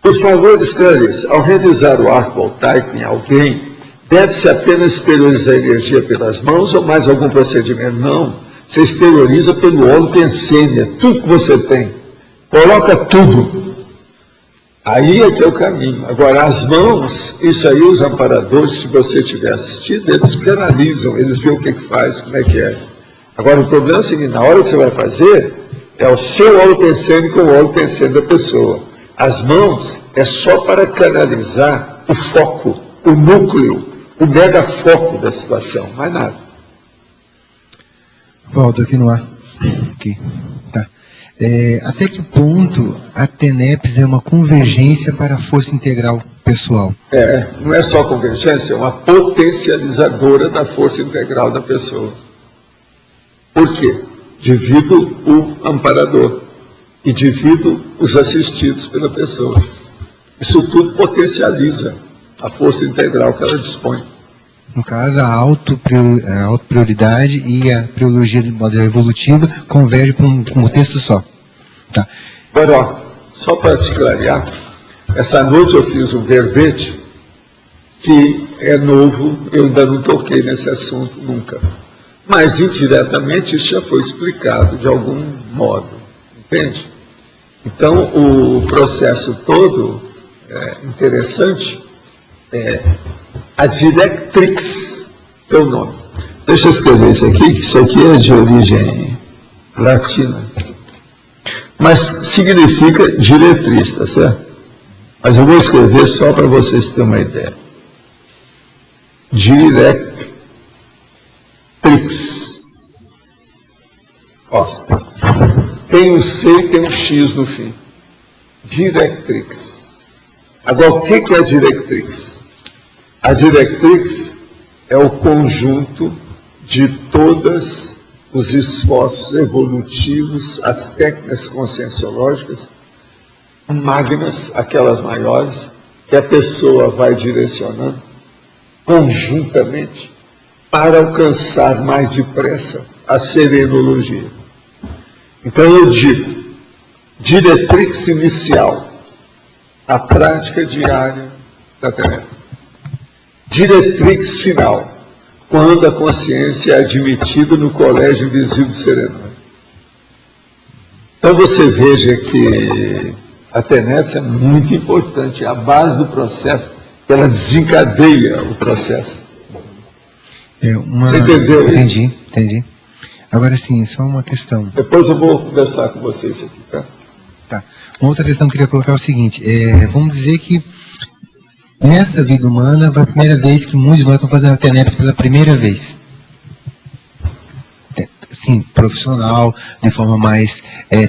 B: Por favor, esclareça. Ao realizar o arco voltaico em alguém, deve-se apenas exteriorizar a energia pelas mãos ou mais algum procedimento? Não. Você exterioriza pelo holopensene, tudo que você tem. Coloca tudo. Aí é que é o caminho. Agora, as mãos, isso aí os amparadores, se você tiver assistido, eles canalizam, eles veem o que faz, como é que é. Agora, o problema é o seguinte: na hora que você vai fazer, é o seu holopensene com o holopensene da pessoa. As mãos é só para canalizar o foco, o núcleo, o megafoco da situação, mais nada.
F: Volto aqui no ar. Aqui. Tá. Até que ponto a TENEPS é uma convergência para a força integral pessoal?
B: Não é só convergência, é uma potencializadora da força integral da pessoa. Por quê? Divido o amparador e divido os assistidos pela pessoa. Isso tudo potencializa a força integral que ela dispõe.
F: No caso, a autoprioridade e a priologia de modo evolutiva convergem para um contexto só. Tá.
B: Agora, ó, só para te clarear, essa noite eu fiz um verbete que é novo, eu ainda não toquei nesse assunto nunca. Mas, indiretamente, isso já foi explicado de algum modo, entende? Então, o processo todo é interessante. A Directrix é o nome. Deixa eu escrever isso aqui, que isso aqui é de origem latina. Mas significa diretriz, tá certo? Mas eu vou escrever só para vocês terem uma ideia. Directrix. Ó, tem um C e tem um X no fim. Directrix. Agora, o que é a directrix? A directrix é o conjunto de todos os esforços evolutivos, as técnicas conscienciológicas, magnas, aquelas maiores, que a pessoa vai direcionando conjuntamente para alcançar mais depressa a serenologia. Então eu digo, diretrix inicial, a prática diária da tarefa. Diretrix final, quando a consciência é admitida no colégio invisível do serenão. Então você veja que a TENEPS é muito importante, é a base do processo, ela desencadeia o processo. Você entendeu isso?
F: Entendi. Agora sim, só uma questão.
B: Depois eu vou conversar com vocês aqui, tá?
F: Tá. Uma outra questão que eu queria colocar é o seguinte, vamos dizer que nessa vida humana foi a primeira vez que muitos de nós estão fazendo a TENEPS pela primeira vez. Sim, profissional, de forma mais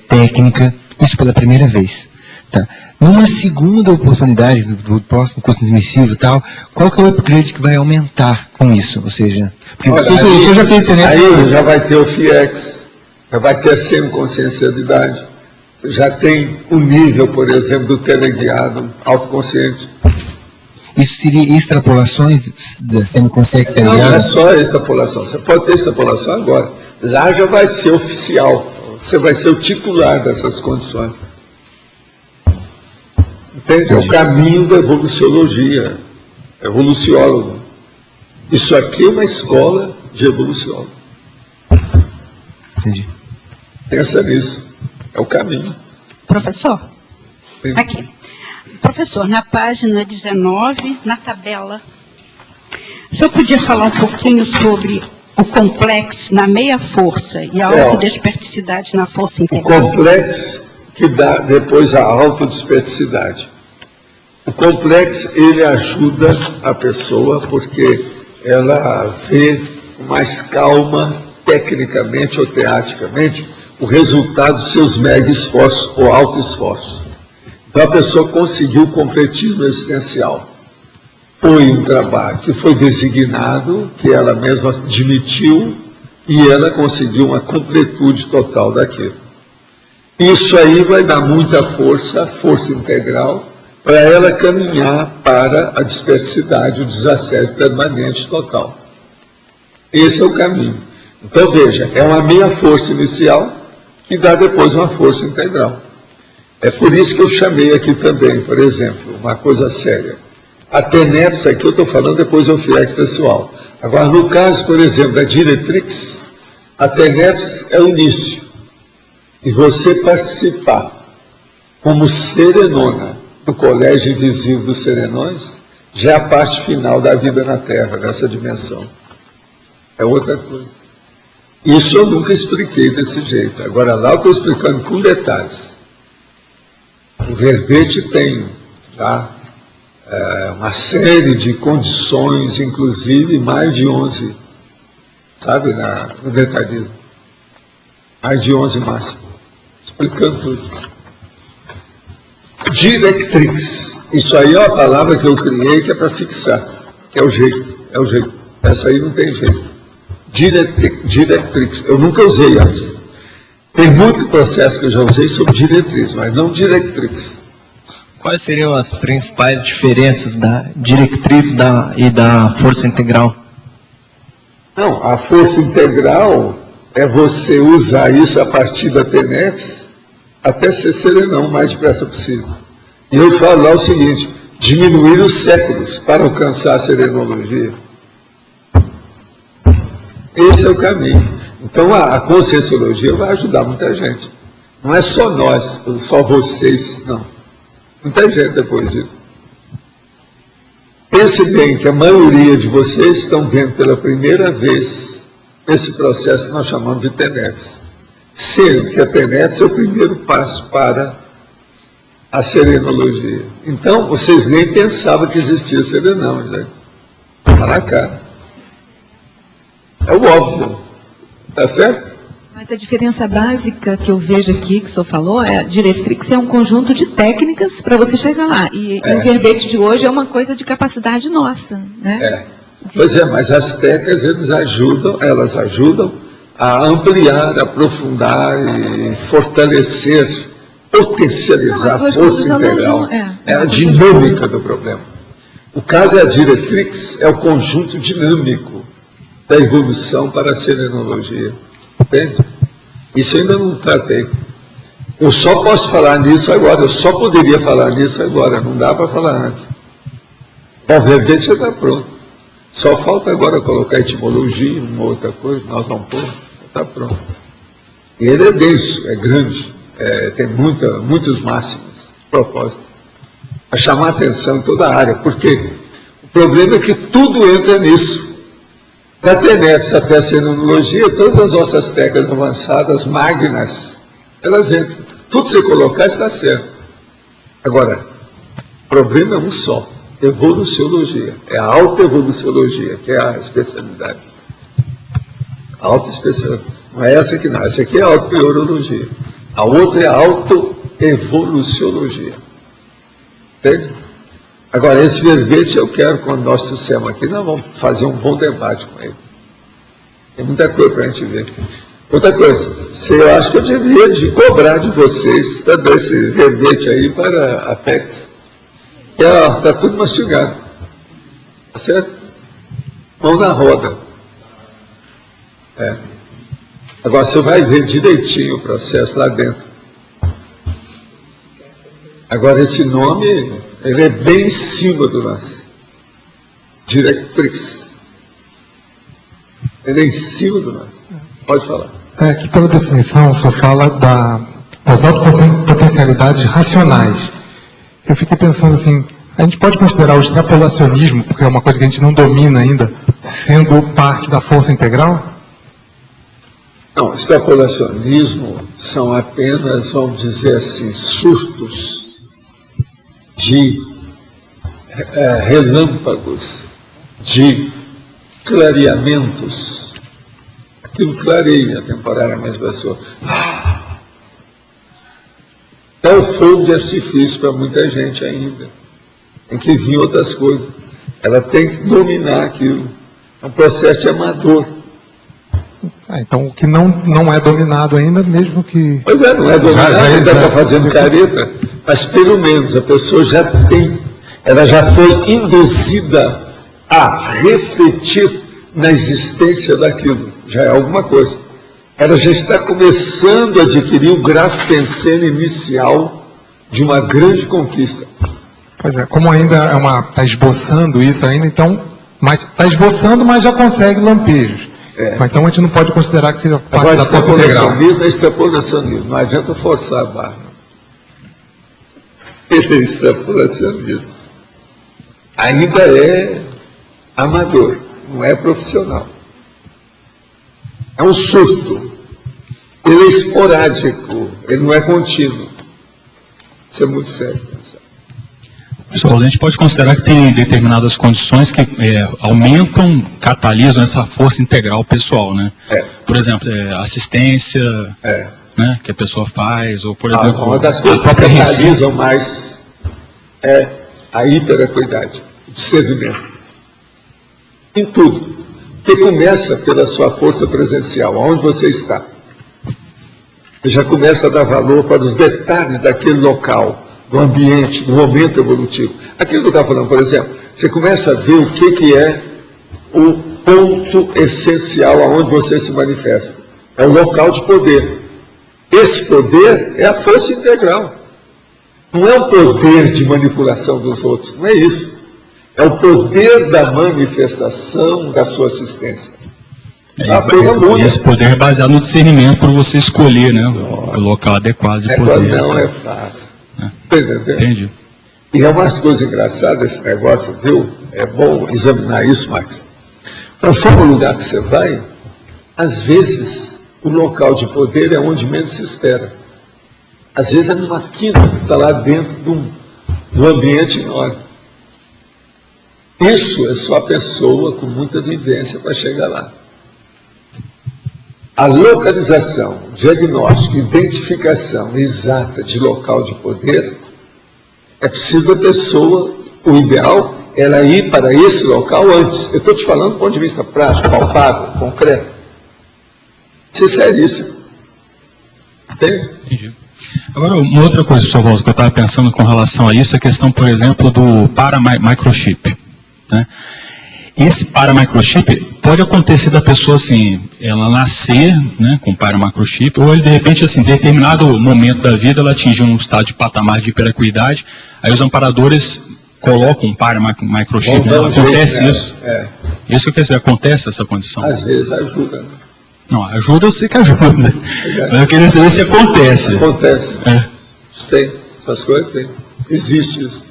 F: técnica, isso pela primeira vez. Tá. Numa segunda oportunidade do próximo curso transmissivo e tal, qual que é o upgrade que vai aumentar com isso? Ou seja, porque o senhor já fez TENEPS.
B: Aí já vai ter o FIEX, já vai ter a semiconsciencialidade, você já tem o nível, por exemplo, do teleguiado autoconsciente.
F: Isso seria extrapolações da semiconsciência?
B: Não é só extrapolação, você pode ter extrapolação agora. Lá já vai ser oficial, você vai ser o titular dessas condições. Entende? É o caminho da evoluciologia, evoluciólogo. Isso aqui é uma escola de evoluciólogo.
F: Entendi.
B: Pensa nisso, é o caminho.
G: Professor,
B: Sim.
G: aqui. Professor, na página 19, na tabela, o senhor podia falar um pouquinho sobre o complexo na meia força e a autodesperticidade na força
B: O
G: integral?
B: complexo que dá depois a autodesperticidade. O complexo, ele ajuda a pessoa porque ela vê com mais calma, tecnicamente ou teatricamente, o resultado dos seus mega esforços ou alto esforço. Então a pessoa conseguiu o completismo existencial. Foi um trabalho que foi designado, que ela mesma admitiu, e ela conseguiu uma completude total daquilo. Isso aí vai dar muita força, força integral, para ela caminhar para a dispersidade, o desassédio permanente total. Esse é o caminho. Então veja, é uma meia força inicial que dá depois uma força integral. É por isso que eu chamei aqui também, por exemplo, uma coisa séria. A TENEPS aqui eu estou falando, depois eu FIEX pessoal. Agora, no caso, por exemplo, da Diretrix, a TENEPS é o início. E você participar como serenona do Colégio Invisível dos Serenões, já é a parte final da vida na Terra, dessa dimensão. É outra coisa. Isso eu nunca expliquei desse jeito. Agora lá eu estou explicando com detalhes. O verbete tem, tá, uma série de condições, inclusive mais de 11, sabe, no detalhismo. Mais de 11 máximo. Explicando tudo. Directrix. Isso aí é uma palavra que eu criei que é para fixar. É o jeito. Essa aí não tem jeito. Directrix. Eu nunca usei antes. Tem muito processo que eu já usei sobre diretriz, mas não directrix.
H: Quais seriam as principais diferenças da diretriz e da força integral?
B: Não, a força integral é você usar isso a partir da TENEPS até ser serenão o mais depressa possível. E eu falo lá o seguinte, diminuir os séculos para alcançar a serenologia. Esse é o caminho. Então a conscienciologia vai ajudar muita gente. Não é só nós, só vocês, não. Muita gente depois disso. Pense bem que a maioria de vocês estão vendo pela primeira vez esse processo que nós chamamos de TENEPS. Sendo que a TENEPS é o primeiro passo para a serenologia. Então, vocês nem pensavam que existia serenão, gente. Está na cara. É o óbvio. Tá certo?
I: Mas a diferença básica que eu vejo aqui, que o senhor falou, é a Diretrix é um conjunto de técnicas para você chegar lá. E o verbete de hoje é uma coisa de capacidade nossa, né?
B: Pois é, mas as técnicas elas ajudam a ampliar, aprofundar e fortalecer, potencializar a força integral. É a dinâmica do problema. O caso é a Diretrix, é o conjunto dinâmico da evolução para a serenologia. Entende? Isso ainda não tratei. Eu só posso falar nisso agora, eu só poderia falar nisso agora, não dá para falar antes. O verbete já está pronto. Só falta agora colocar etimologia, uma outra coisa, nós vamos pôr, está pronto. E ele é denso, é grande, tem muitos máximos, propósito, a chamar a atenção em toda a área. Por quê? O problema é que tudo entra nisso. Da TENEPS até a serenologia, todas as nossas técnicas avançadas, magnas, elas entram. Tudo que você colocar está certo. Agora, o problema é um só, evoluciologia. É a autoevoluciologia, que é a especialidade. A autoespecialidade. Não é essa aqui não, essa aqui é a autopriorologia. A outra é a autoevoluciologia. Entende? Agora, esse verbete eu quero, quando nós trouxemos aqui, nós vamos fazer um bom debate com ele. Tem muita coisa para a gente ver. Outra coisa, eu acho que eu devia cobrar de vocês para dar esse verbete aí para a PEX. Está tudo mastigado. Tá certo? Mão na roda. Agora, você vai ver direitinho o processo lá dentro. Agora, esse nome, ele é bem em cima do nosso. Diretrix. Ele é em cima do nosso. Pode falar.
J: Aqui, pela definição, só fala das autopotencialidades racionais. Eu fiquei pensando assim, a gente pode considerar o extrapolacionismo, porque é uma coisa que a gente não domina ainda, sendo parte da força integral?
B: Não, extrapolacionismo são apenas, vamos dizer assim, surtos de relâmpagos, de clareamentos. Aquilo clareia temporariamente a pessoa. É o fogo de artifício para muita gente ainda. Tem que vir outras coisas. Ela tem que dominar aquilo. É um processo de amador.
J: Então, o que não é dominado ainda, mesmo que...
B: Pois é, não é dominado, ainda está fazendo careta, mas pelo menos a pessoa já tem, ela já foi induzida a refletir na existência daquilo. Já é alguma coisa. Ela já está começando a adquirir o grafo-pensene inicial de uma grande conquista.
J: Pois é, como ainda está esboçando isso ainda, então, está esboçando, mas já consegue lampejos. Então a gente não pode considerar que seja parte da força integral.
B: É extrapolacionismo, não adianta forçar a barra. Ele é extrapolacionismo. Ainda é amador, não é profissional. É um surto. Ele é esporádico, ele não é contínuo. Isso é muito sério.
K: Pessoal, a gente pode considerar que tem determinadas condições que aumentam, catalisam essa força integral pessoal, né? Por exemplo, assistência, né, que a pessoa faz, ou por exemplo,
B: uma das coisas que catalisam mais é a hiperacuidade, o discernimento. Em tudo. Que começa pela sua força presencial, aonde você está. Você já começa a dar valor para os detalhes daquele local, do ambiente, do momento evolutivo. Aquilo que eu estava falando, por exemplo, você começa a ver o que é o ponto essencial aonde você se manifesta. É o local de poder. Esse poder é a força integral. Não é o poder de manipulação dos outros, não é isso. É o poder da manifestação da sua assistência. A coisa muda.
K: E esse poder é baseado no discernimento para você escolher, né, o local adequado de poder.
B: Não é fácil. Entendeu?
K: Entendi.
B: E é umas coisas engraçadas esse negócio, viu? É bom examinar isso, Max. Conforme o lugar que você vai, às vezes o local de poder é onde menos se espera. Às vezes é numa quina que está lá dentro do ambiente enorme. Isso é só a pessoa com muita vivência para chegar lá. A localização, diagnóstico, identificação exata de local de poder, é preciso a pessoa, o ideal, ela ir para esse local antes. Eu estou te falando do ponto de vista prático, palpável, concreto. Isso é seríssimo. Entende?
K: Entendi. Agora, uma outra coisa, professor Walter, que eu estava pensando com relação a isso, é a questão, por exemplo, do paramicrochip. Né? Esse paramicrochip pode acontecer da pessoa, assim, ela nascer, né, com paramicrochip, ou ele, de repente, assim, em determinado momento da vida, ela atingir um estado de patamar de hiperacuidade, aí os amparadores colocam um paramicrochip, né? Acontece isso? Isso que eu quero saber, acontece essa condição?
B: Às vezes ajuda, né?
K: Não, ajuda eu sei que ajuda. Mas eu queria saber se acontece.
B: Acontece. Tem. Essas coisas tem. Existe isso.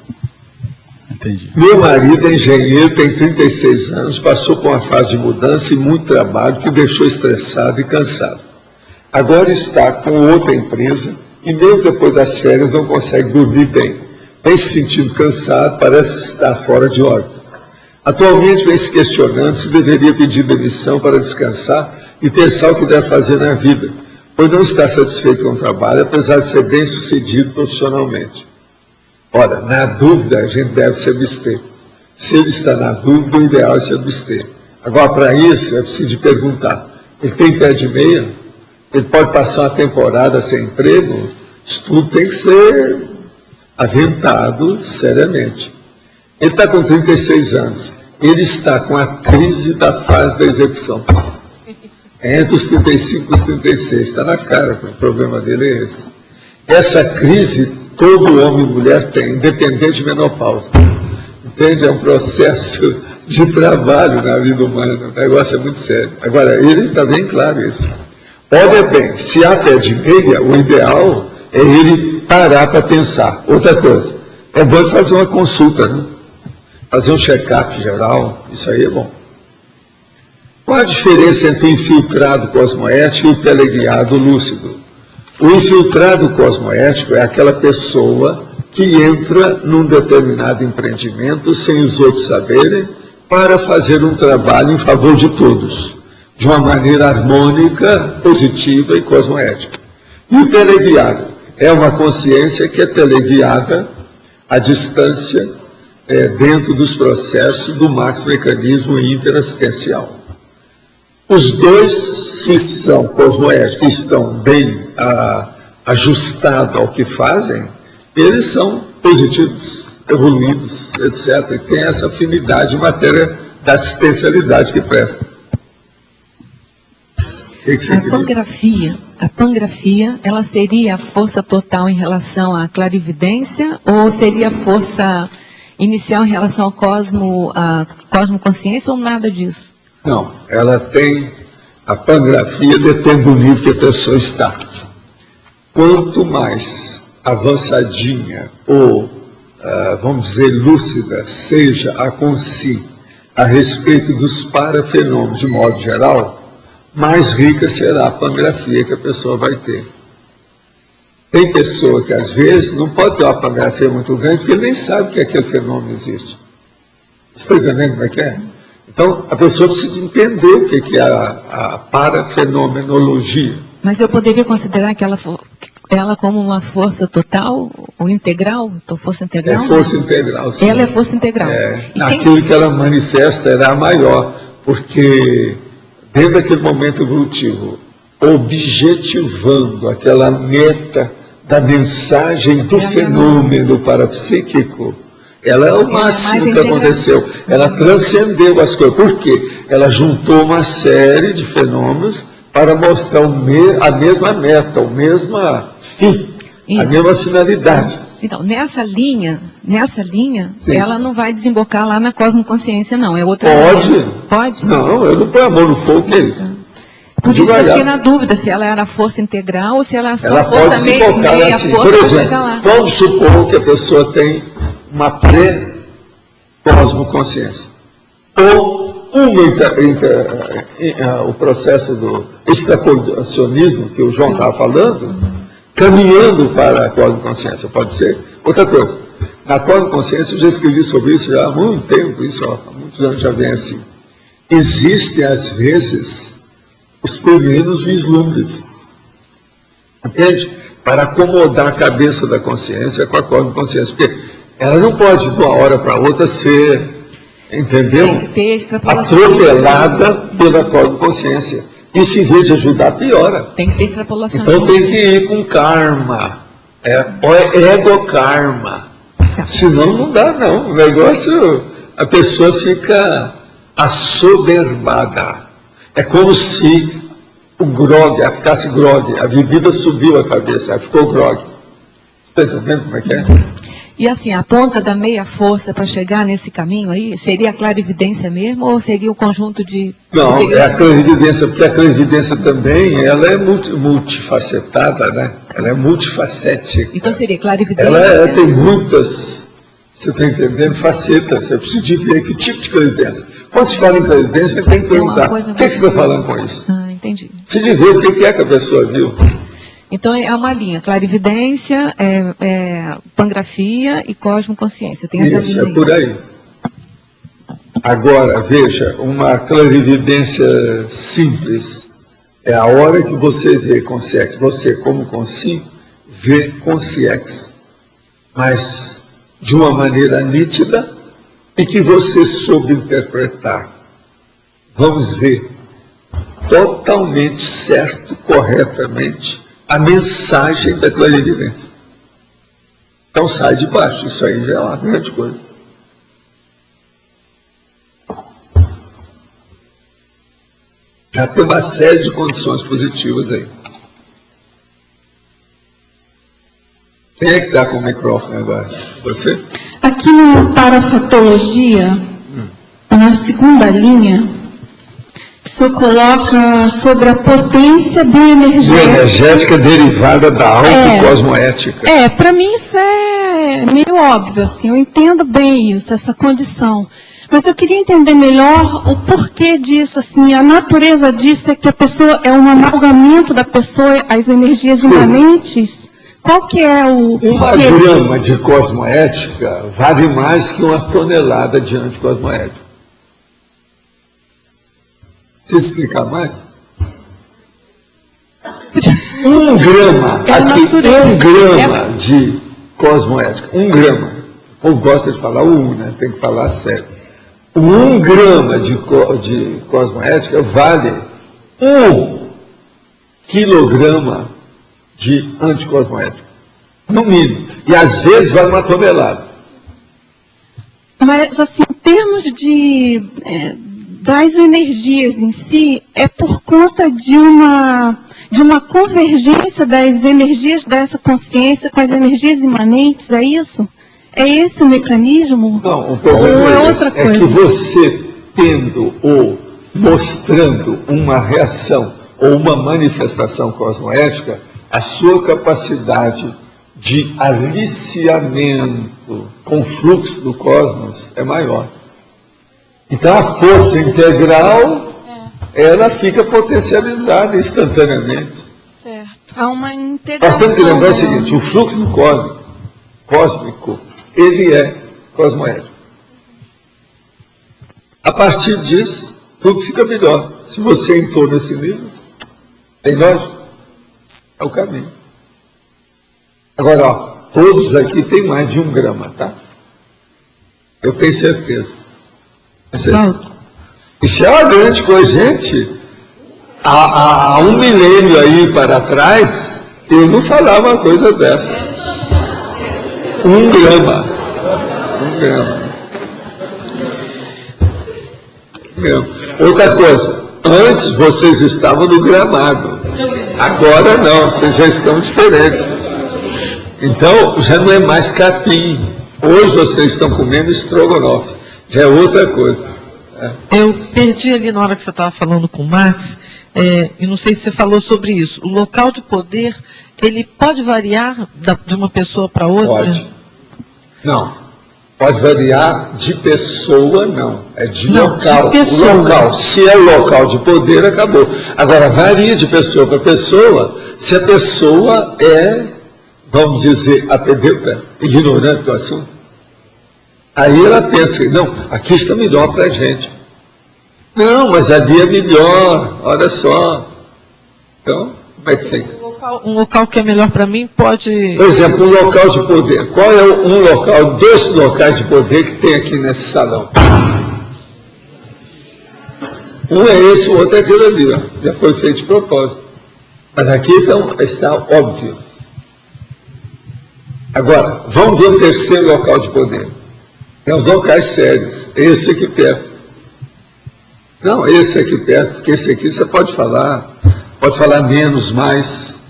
K: Entendi.
B: Meu marido é engenheiro, tem 36 anos, passou por uma fase de mudança e muito trabalho que o deixou estressado e cansado. Agora está com outra empresa e mesmo depois das férias não consegue dormir bem. Vem se sentindo cansado, parece estar fora de órbita. Atualmente vem se questionando se deveria pedir demissão para descansar e pensar o que deve fazer na vida, pois não está satisfeito com o trabalho, apesar de ser bem sucedido profissionalmente. Ora, na dúvida, a gente deve se abster. Se ele está na dúvida, o ideal é se abster. Agora, para isso, é preciso perguntar, ele tem pé de meia? Ele pode passar uma temporada sem emprego? Isso tudo tem que ser aventado seriamente. Ele está com 36 anos. Ele está com a crise da fase da execução. Entre os 35 e os 36. Está na cara que o problema dele é esse. Essa crise todo homem e mulher tem, independente de menopausa. Entende? É um processo de trabalho na vida humana. O negócio é muito sério. Agora, ele está bem claro isso. Olha bem, se há pé de meia, o ideal é ele parar para pensar. Outra coisa, é bom fazer uma consulta, né? Fazer um check-up geral, isso aí é bom. Qual a diferença entre o infiltrado cosmoético e o teleguiado lúcido? O infiltrado cosmoético é aquela pessoa que entra num determinado empreendimento sem os outros saberem para fazer um trabalho em favor de todos, de uma maneira harmônica, positiva e cosmoética. E o teleguiado é uma consciência que é teleguiada à distância, dentro dos processos do maxi-mecanismo interassistencial. Os dois, se são cosmoéticos, estão bem ajustados ao que fazem, eles são positivos, evoluídos, etc. E tem essa afinidade em matéria da assistencialidade que presta.
I: A pangrafia, ela seria a força total em relação à clarividência ou seria a força inicial em relação ao à cosmoconsciência ou nada disso?
B: Não, ela tem, a pangrafia depende do nível que a pessoa está. Quanto mais avançadinha ou, vamos dizer, lúcida seja a consci a respeito dos parafenômenos de modo geral, mais rica será a pangrafia que a pessoa vai ter. Tem pessoa que às vezes não pode ter uma pangrafia muito grande porque ele nem sabe que aquele fenômeno existe. Você está entendendo como é que é? Então, a pessoa precisa entender o que é a parafenomenologia.
I: Mas eu poderia considerar que ela como uma força total ou integral? Então, força integral?
B: É força integral, sim.
I: Ela é força integral.
B: Aquilo que ela manifesta era maior, porque dentro daquele momento evolutivo, objetivando aquela meta da mensagem do fenômeno parapsíquico, ela é o máximo que aconteceu. Ela transcendeu as coisas. Por quê? Ela juntou uma série de fenômenos para mostrar a mesma meta, o mesmo fim, a mesma finalidade.
I: Então, nessa linha,
B: sim,
I: ela não vai desembocar lá na cosmoconsciência, não. É outra
B: Pode.
I: Linha. Pode?
B: Não, eu não ponho a mão no fogo, que é isso?
I: Por isso eu fiquei na dúvida se ela era força integral ou se ela só
B: ela
I: força
B: pode meia assim.
I: força.
B: Por exemplo, vamos supor que a pessoa tem uma pré-cosmoconsciência. Ou o processo do extrapolacionismo, que o João estava falando, caminhando para a cosmoconsciência, pode ser. Outra coisa, na cosmoconsciência, eu já escrevi sobre isso já há muito tempo, há muitos anos já vem assim. Existem, às vezes, os primeiros vislumbres. Entende? Para acomodar a cabeça da consciência com a cosmoconsciência. Porque ela não pode, de uma hora para outra, ser, entendeu?
I: Tem que ter extrapolação.
B: Atropelada pela cosmoconsciência. Isso, em vez de ajudar, piora.
I: Tem que ter extrapolação.
B: Então tem que ir com karma. É ego-karma. Senão não dá, não. O negócio, a pessoa fica assoberbada. É como se o grog, ela ficasse grog, a bebida subiu a cabeça, ela ficou grog. Você está entendendo como é que é?
I: E assim, a ponta da meia força para chegar nesse caminho aí, seria a clarividência mesmo ou seria o conjunto de...
B: Não, é a clarividência, porque a clarividência também, ela é multifacetada, né? Ela é multifacética.
I: Então seria clarividência...
B: Ela tem muitas, você está entendendo, facetas. Você precisa de ver que tipo de clarividência. Quando se fala em clarividência, a gente tem que perguntar, o que você está falando com isso?
I: Ah, entendi.
B: Precisa de ver o que é que a pessoa viu.
I: Então é uma linha, clarividência, pangrafia e cosmoconsciência. Tem essa linha.
B: Isso, é por aí. Agora, veja, uma clarividência simples é a hora que você vê consciex, você como consci, vê consciex, mas de uma maneira nítida e que você soube interpretar, vamos dizer, totalmente certo, corretamente, a mensagem da clarividência. Então sai de baixo, isso aí já é uma grande coisa. Já tem uma série de condições positivas aí. Quem é que está com o microfone agora? Você?
L: Aqui na parafatologia, na segunda linha, o senhor coloca sobre a potência bioenergética.
B: Bioenergética derivada da autocosmoética.
L: Para mim isso é meio óbvio, assim, eu entendo bem isso, essa condição. Mas eu queria entender melhor o porquê disso, assim, a natureza disso é que a pessoa é um amalgamento da pessoa, as energias imanentes. Qual que é o...
B: Uma grama de cosmoética vale mais que 1 tonelada de anticosmoética. Preciso explicar mais? 1 grama, aqui, 1 grama de cosmoética, 1 grama. O povo gosta de falar o 1, né? Tem que falar sério. 1 grama de cosmoética vale 1 quilograma de anticosmoética, no mínimo. E às vezes vale 1 tonelada.
L: Mas, assim, em termos de... das energias em si, é por conta de uma convergência das energias dessa consciência com as energias imanentes, é isso? É esse o mecanismo?
B: Não, o problema
L: ou é outra coisa?
B: É que você tendo ou mostrando uma reação ou uma manifestação cosmoética, a sua capacidade de aliciamento com o fluxo do cosmos é maior. Então a força integral, ela fica potencializada instantaneamente.
L: Certo. Há uma integração.
B: Nós temos que lembrar o seguinte, o fluxo do cósmico, ele é cosmoético. A partir disso, tudo fica melhor. Se você entrou nesse nível, tem lógica? É o caminho. Agora, ó, todos aqui têm mais de 1 grama, tá? Eu tenho certeza. Isso é uma grande coisa, gente. Há 1 milênio aí para trás, eu não falava uma coisa dessa. 1 grama. 1 grama. Outra coisa, antes vocês estavam no gramado. Agora não, vocês já estão diferentes. Então, já não é mais capim. Hoje vocês estão comendo estrogonofe. Já é outra coisa.
C: Eu perdi ali na hora que você estava falando com o Max, e não sei se você falou sobre isso. O local de poder, ele pode variar de uma pessoa para outra?
B: Pode. Não. Pode variar de pessoa, não. É de local. O local. Se é o local de poder, acabou. Agora, varia de pessoa para pessoa, se a pessoa é, vamos dizer, apedeuta, ignorante do assunto. Aí ela pensa, não, aqui está melhor para a gente. Não, mas ali é melhor, olha só. Então, como é que tem?
C: Um local que é melhor para mim pode...
B: Por exemplo, um local de poder. Qual é um local, 2 locais de poder que tem aqui nesse salão? Um é esse, o outro é aquele ali, ó. Já foi feito de propósito. Mas aqui então, está óbvio. Agora, vamos ver o terceiro local de poder. Tem os locais sérios. Esse aqui perto. Não, esse aqui perto, porque esse aqui você pode falar menos, mais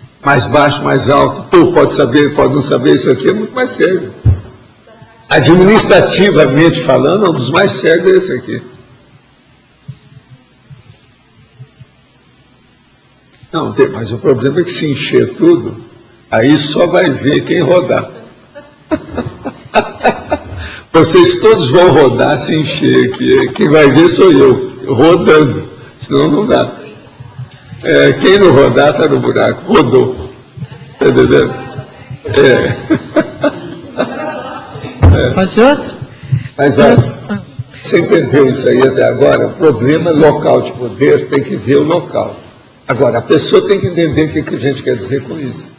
B: baixo, mais alto. Pô, pode saber, pode não saber, isso aqui é muito mais sério. Administrativamente falando, um dos mais sérios é esse aqui. Não, mas o problema é que se encher tudo, aí só vai ver quem rodar. Vocês todos vão rodar se encher aqui. Quem vai ver sou eu, rodando. Senão não dá. Quem não rodar está no buraco. Rodou. Está entendendo?
C: Pode outro?
B: Mas olha, você entendeu isso aí até agora? O problema local de poder tem que ver o local. Agora, a pessoa tem que entender o que a gente quer dizer com isso.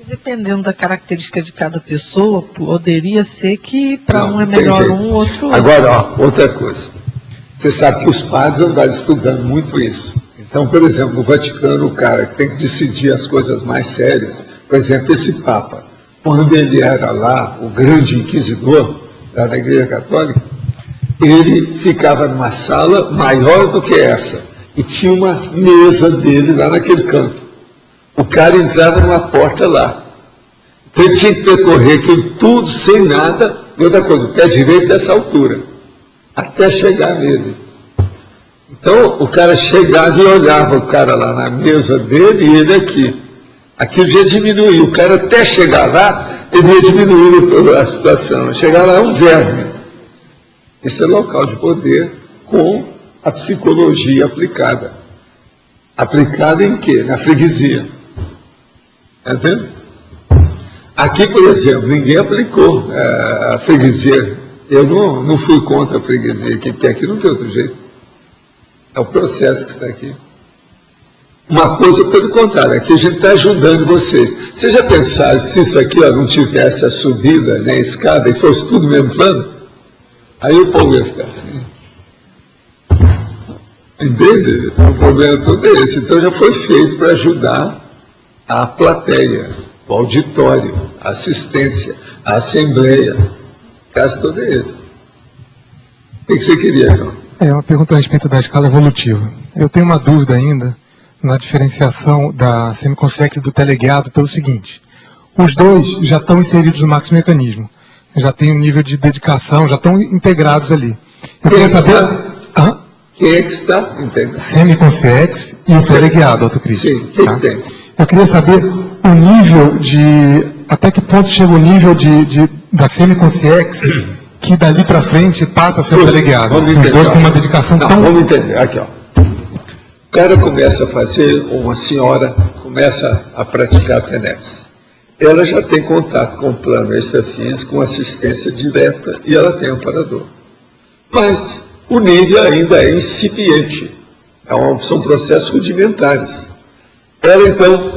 C: Dependendo da característica de cada pessoa, poderia ser que para um é melhor um, outro...
B: Agora, ó, outra coisa. Você sabe que os padres andaram estudando muito isso. Então, por exemplo, no Vaticano, o cara que tem que decidir as coisas mais sérias, por exemplo, esse Papa, quando ele era lá, o grande inquisidor, lá da Igreja Católica, ele ficava numa sala maior do que essa, e tinha uma mesa dele lá naquele canto. O cara entrava numa porta lá. Então ele tinha que percorrer aquilo tudo sem nada, e outra coisa, o pé direito dessa altura, até chegar nele. Então o cara chegava e olhava o cara lá na mesa dele e ele aqui. Aquilo já diminuiu. O cara até chegar lá, ele ia diminuindo a situação. Chegar lá é um verme. Esse é local de poder com a psicologia aplicada. Aplicada em quê? Na freguesia. Está vendo? Aqui, por exemplo, ninguém aplicou a freguesia. Eu não fui contra a freguesia, porque aqui não tem outro jeito. É o processo que está aqui. Uma coisa pelo contrário, aqui a gente está ajudando vocês. Vocês já pensaram se isso aqui não tivesse a subida, nem a escada, e fosse tudo mesmo plano? Aí o povo ia ficar assim. Entende? O problema todo é esse. Então já foi feito para ajudar a plateia, o auditório, a assistência, a assembleia. O caso todo é esse. O que você queria, João?
J: Uma pergunta a respeito da escala evolutiva. Eu tenho uma dúvida ainda na diferenciação da semiconsex e do teleguiado pelo seguinte. Os dois já estão inseridos no maxi-mecanismo. Já tem um nível de dedicação, já estão integrados ali. Eu queria saber...
B: Quem é que está integrado?
J: Semiconsex e o teleguiado, Auto Cristo.
B: Sim, o que tem?
J: Eu queria saber o nível de... Até que ponto chega o nível da semiconsex que dali para frente passa a ser o teleguiado. Os dois têm uma dedicação tão...
B: Vamos entender. Aqui, ó. O cara começa a fazer, uma senhora começa a praticar a TENEPS. Ela já tem contato com o plano extrafísico, com assistência direta, e ela tem amparador. Mas o nível ainda é incipiente. São processos rudimentares. Ela, então,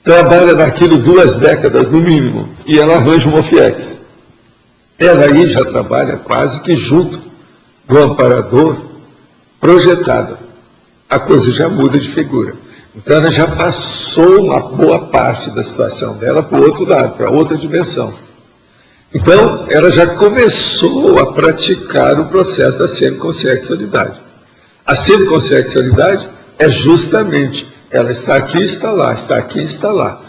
B: trabalha naquilo 2 décadas, no mínimo, e ela arranja uma OFIEX. Ela aí já trabalha quase que junto do amparador projetada. A coisa já muda de figura. Então ela já passou uma boa parte da situação dela para o outro lado, para outra dimensão. Então ela já começou a praticar o processo da semiconsexualidade. A semiconsexualidade é justamente, ela está aqui, está lá, está aqui, está lá.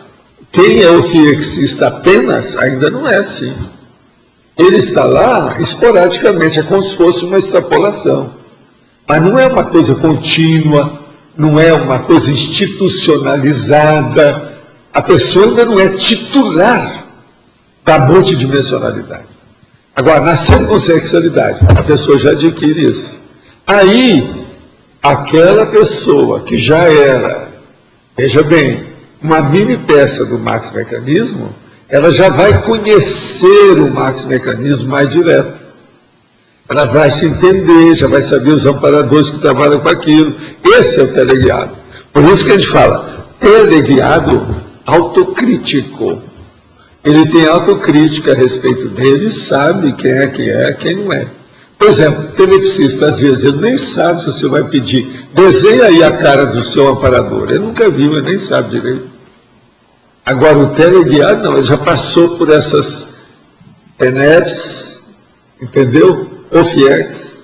B: Quem é o fiexista apenas, ainda não é assim. Ele está lá esporadicamente, é como se fosse uma extrapolação. Mas não é uma coisa contínua, não é uma coisa institucionalizada. A pessoa ainda não é titular da multidimensionalidade. Agora, na semiconsexualidade, a pessoa já adquire isso. Aí, aquela pessoa que já era, veja bem, uma mini peça do maxi-mecanismo, ela já vai conhecer o maxi-mecanismo mais direto. Ela vai se entender, já vai saber os amparadores que trabalham com aquilo. Esse é o teleguiado. Por isso que a gente fala, teleguiado autocrítico. Ele tem autocrítica a respeito dele, sabe quem é, quem não é. Por exemplo, telepsista, às vezes, ele nem sabe se você vai pedir, desenha aí a cara do seu amparador. Ele nunca viu, ele nem sabe direito. Agora, o teleguiado, não, ele já passou por essas ENEPs, entendeu? OFIEX,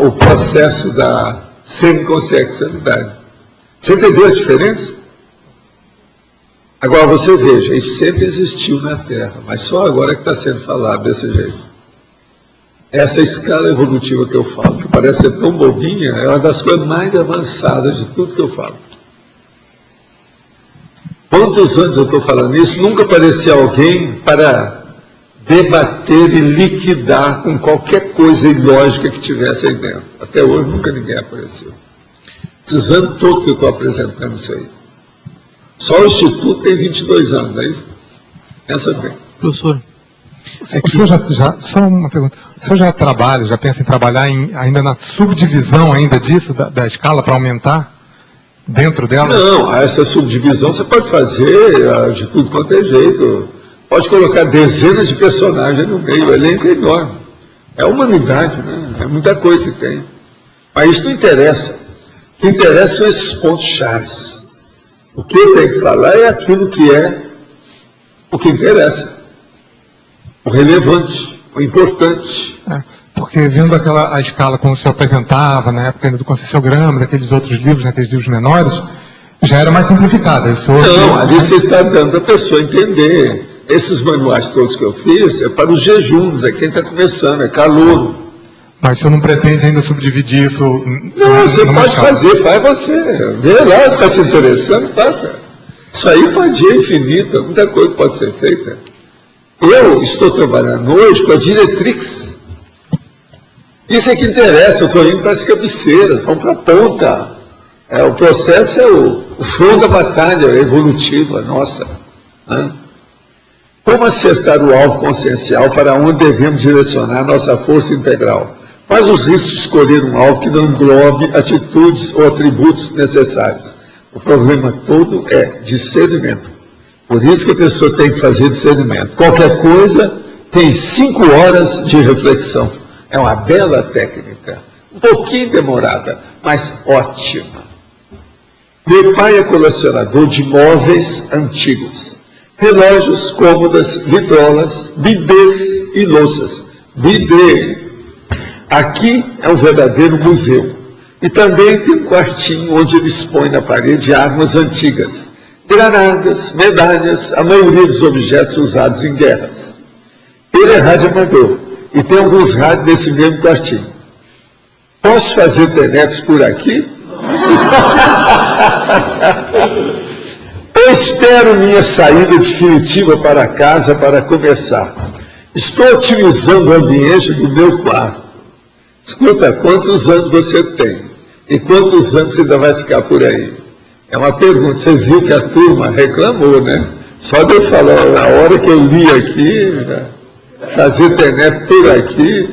B: o processo da semiconsciencialidade. Você entendeu a diferença? Agora você veja, isso sempre existiu na Terra, mas só agora que está sendo falado desse jeito. Essa escala evolutiva que eu falo, que parece ser tão bobinha, é uma das coisas mais avançadas de tudo que eu falo. Quantos anos eu estou falando isso? Nunca apareceu alguém para debater e liquidar com qualquer coisa ilógica que tivesse aí dentro. Até hoje nunca ninguém apareceu. Esses anos todos que eu estou apresentando isso aí. Só o Instituto tem 22 anos, não é isso? Pensa bem.
A: Professor,
J: o senhor só uma pergunta. O senhor já trabalha, já pensa em trabalhar ainda na subdivisão ainda disso, da escala, para aumentar dentro dela?
B: Não, essa subdivisão você pode fazer de tudo quanto é jeito. Pode colocar dezenas de personagens no meio, o elenco é enorme. É a humanidade, né? É muita coisa que tem. Mas isso não interessa. O que interessa são esses pontos chaves. O que eu tenho que falar é aquilo que é o que interessa. O relevante, o importante.
J: Porque vendo a escala como o senhor apresentava, na época ainda do Concessiograma, daqueles outros livros, naqueles livros menores, já era mais simplificada.
B: Não, ali você está dando a pessoa entender. Esses manuais todos que eu fiz é para os jejuns, é quem está começando, é calouro.
J: Mas o senhor não pretende ainda subdividir isso?
B: Não, você pode fazer, faz você. Vê lá, está te interessando, faça. Isso aí pode ir infinito, muita coisa pode ser feita. Eu estou trabalhando hoje com a Diretrix. Isso é que interessa, eu estou indo para as cabeceiras, vamos para a ponta. O processo é o front da batalha evolutiva nossa. Né? Como acertar o alvo consciencial para onde devemos direcionar nossa força integral? Quais os riscos de escolher um alvo que não englobe atitudes ou atributos necessários? O problema todo é discernimento. Por isso que a pessoa tem que fazer discernimento. Qualquer coisa tem 5 horas de reflexão. É uma bela técnica. Um pouquinho demorada, mas ótima. Meu pai é colecionador de móveis antigos. Relógios, cômodas, vitrolas, bidês e louças. Bidê. Aqui é um verdadeiro museu. E também tem um quartinho onde ele expõe na parede armas antigas. Granadas, medalhas, a maioria dos objetos usados em guerras. Ele é radioamador e tem alguns rádios nesse mesmo quartinho. Posso fazer tenecos por aqui? Eu espero minha saída definitiva para casa para conversar. Estou otimizando o ambiente do meu quarto. Escuta, quantos anos você tem? E quantos anos você ainda vai ficar por aí? É uma pergunta. Você viu que a turma reclamou, né? Só de eu falar, na hora que eu li aqui, fazer teneco por aqui,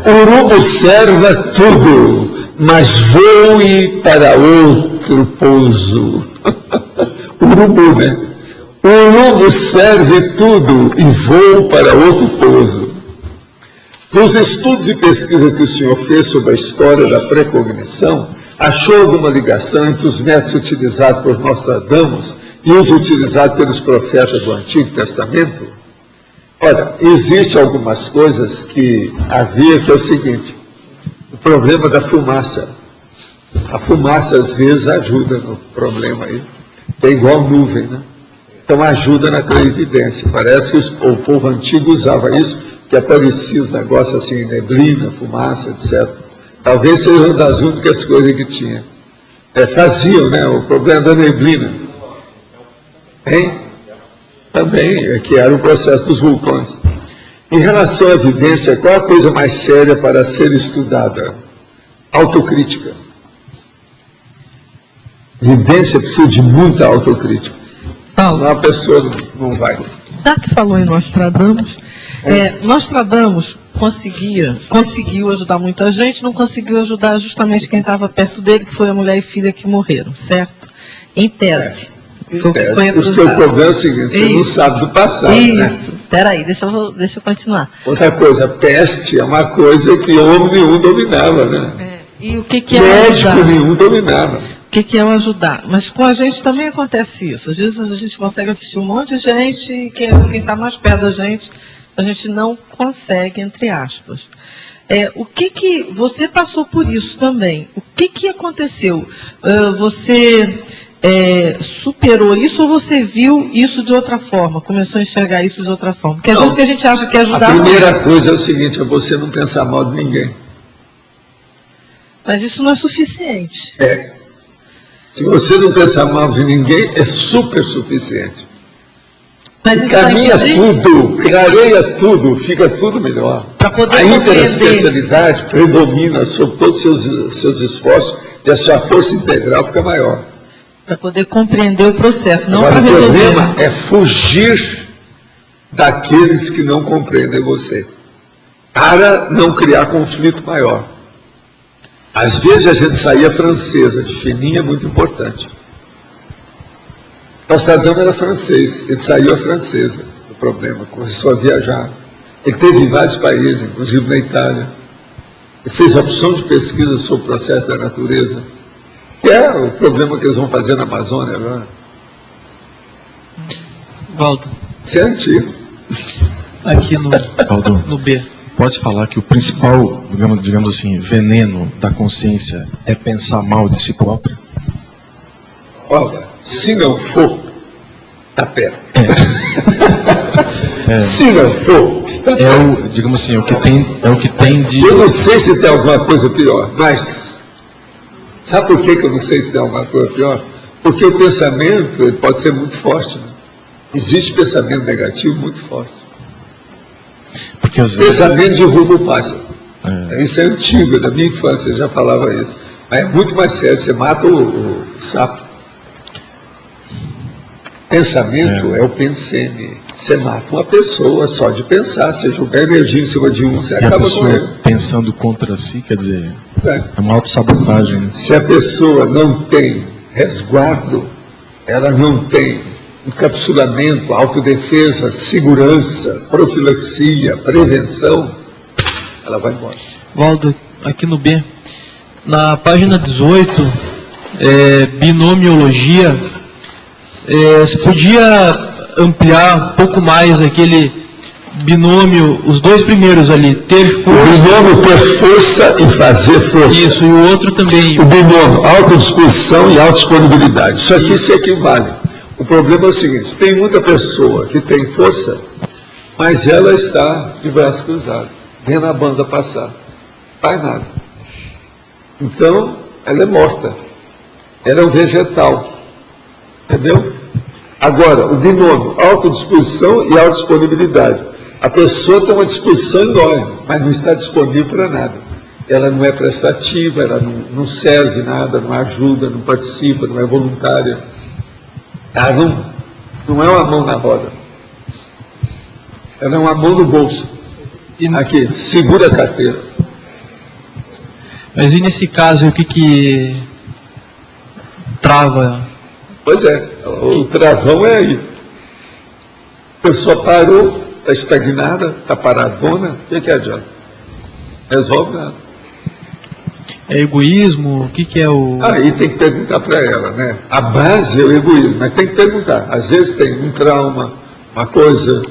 B: urubu serva tudo, mas voe para outro pouso. Urubu, né? O urubu serve tudo e voa para outro pouso. Nos estudos e pesquisa que o senhor fez sobre a história da precognição, achou alguma ligação entre os métodos utilizados por Nostradamus e os utilizados pelos profetas do Antigo Testamento? Olha, existem algumas coisas que havia, que é o seguinte: o problema da fumaça. A fumaça, às vezes, ajuda no problema aí. É igual nuvem, né? Então, ajuda na clarividência. Parece que o povo antigo usava isso, que aparecia os negócios assim, neblina, fumaça, etc. Talvez seja uma das únicas coisas que tinha. Faziam, né? O problema da neblina. Hein? Também, que era o processo dos vulcões. Em relação à evidência, qual a coisa mais séria para ser estudada? Autocrítica. Evidência precisa de muita autocrítica. Senão a pessoa não vai.
C: Já que falou em Nostradamus, Nostradamus, conseguiu ajudar muita gente, não conseguiu ajudar justamente quem estava perto dele, que foi a mulher e filha que morreram, certo? Em tese. Foi o que foi
B: o seu problema é o seguinte, você não sabe do passado, né?
C: Isso. Peraí, deixa eu continuar.
B: Outra coisa, peste é uma coisa que homem nenhum dominava, né?
C: E o que é
B: médico
C: ajudar?
B: Nenhum dominava.
C: O que é o ajudar? Mas com a gente também acontece isso. Às vezes a gente consegue assistir um monte de gente e quem está mais perto da gente, a gente não consegue, entre aspas. O que você passou por isso também? O que aconteceu? Você superou isso ou você viu isso de outra forma? Começou a enxergar isso de outra forma? Porque às vezes que a gente acha que ajudar...
B: A primeira coisa é o seguinte, é você não pensar mal de ninguém.
C: Mas isso não é suficiente.
B: Se você não pensar mal de ninguém, é super suficiente.
C: Mas isso
B: caminha tudo, clareia tudo, fica tudo melhor. A interespecialidade predomina sobre todos os seus esforços e a sua força integral fica maior.
C: Para poder compreender o processo, não
B: para
C: resolver.
B: O problema é fugir daqueles que não compreendem você, para não criar conflito maior. Às vezes a gente saía francesa, de fininha é muito importante. Calçadão era francês, ele saiu a francesa do problema, começou a viajar. Ele teve em vários países, inclusive na Itália. Ele fez a opção de pesquisa sobre o processo da natureza, que é o problema que eles vão fazer na Amazônia agora.
M: Valdo.
B: Isso é antigo.
M: Aqui no B.
K: Pode falar que o principal, digamos assim, veneno da consciência é pensar mal de si próprio?
B: Olha, se não for, está perto. Se não for, está perto.
K: Digamos assim, é o que tem de...
B: Eu não sei se tem alguma coisa pior, mas sabe por que eu não sei se tem alguma coisa pior? Porque o pensamento ele pode ser muito forte. Né? Existe pensamento negativo muito forte.
K: Porque às vezes...
B: Pensamento derruba o pássaro. Isso é antigo, da minha infância eu já falava isso. Mas é muito mais sério, você mata o sapo. Pensamento é o pensene. Você mata uma pessoa só de pensar, você jogar energia em cima de você acaba com ele.
K: Pensando contra si, quer dizer, é uma autossabotagem. Né?
B: Se a pessoa não tem resguardo, ela não tem encapsulamento, autodefesa, segurança, profilaxia, prevenção, ela vai embora.
M: Valdo, aqui no B, na página 18, binomiologia, você podia ampliar um pouco mais aquele binômio, os dois primeiros ali, ter força...
B: O binômio ter força e fazer força.
M: Isso, e o outro também...
B: O binômio, autodisposição e autodisponibilidade. Isso aqui se equivale. O problema é o seguinte, tem muita pessoa que tem força, mas ela está de braço cruzado, vendo a banda passar. Não faz nada. Então, ela é morta. Ela é um vegetal. Entendeu? Agora, o binômio, autodisposição e autodisponibilidade. A pessoa tem uma disposição enorme, mas não está disponível para nada. Ela não é prestativa, ela não serve nada, não ajuda, não participa, não é voluntária. Ela não é uma mão na roda. Ela é uma mão no bolso. Aqui, segura a carteira.
M: Mas e nesse caso, o que trava?
B: Pois é, o travão é aí. A pessoa parou, está estagnada, está paradona, o que adianta? Resolve nada.
M: É egoísmo? O que é o...
B: Aí tem que perguntar para ela, né? A base é o egoísmo, mas tem que perguntar. Às vezes tem um trauma, uma coisa,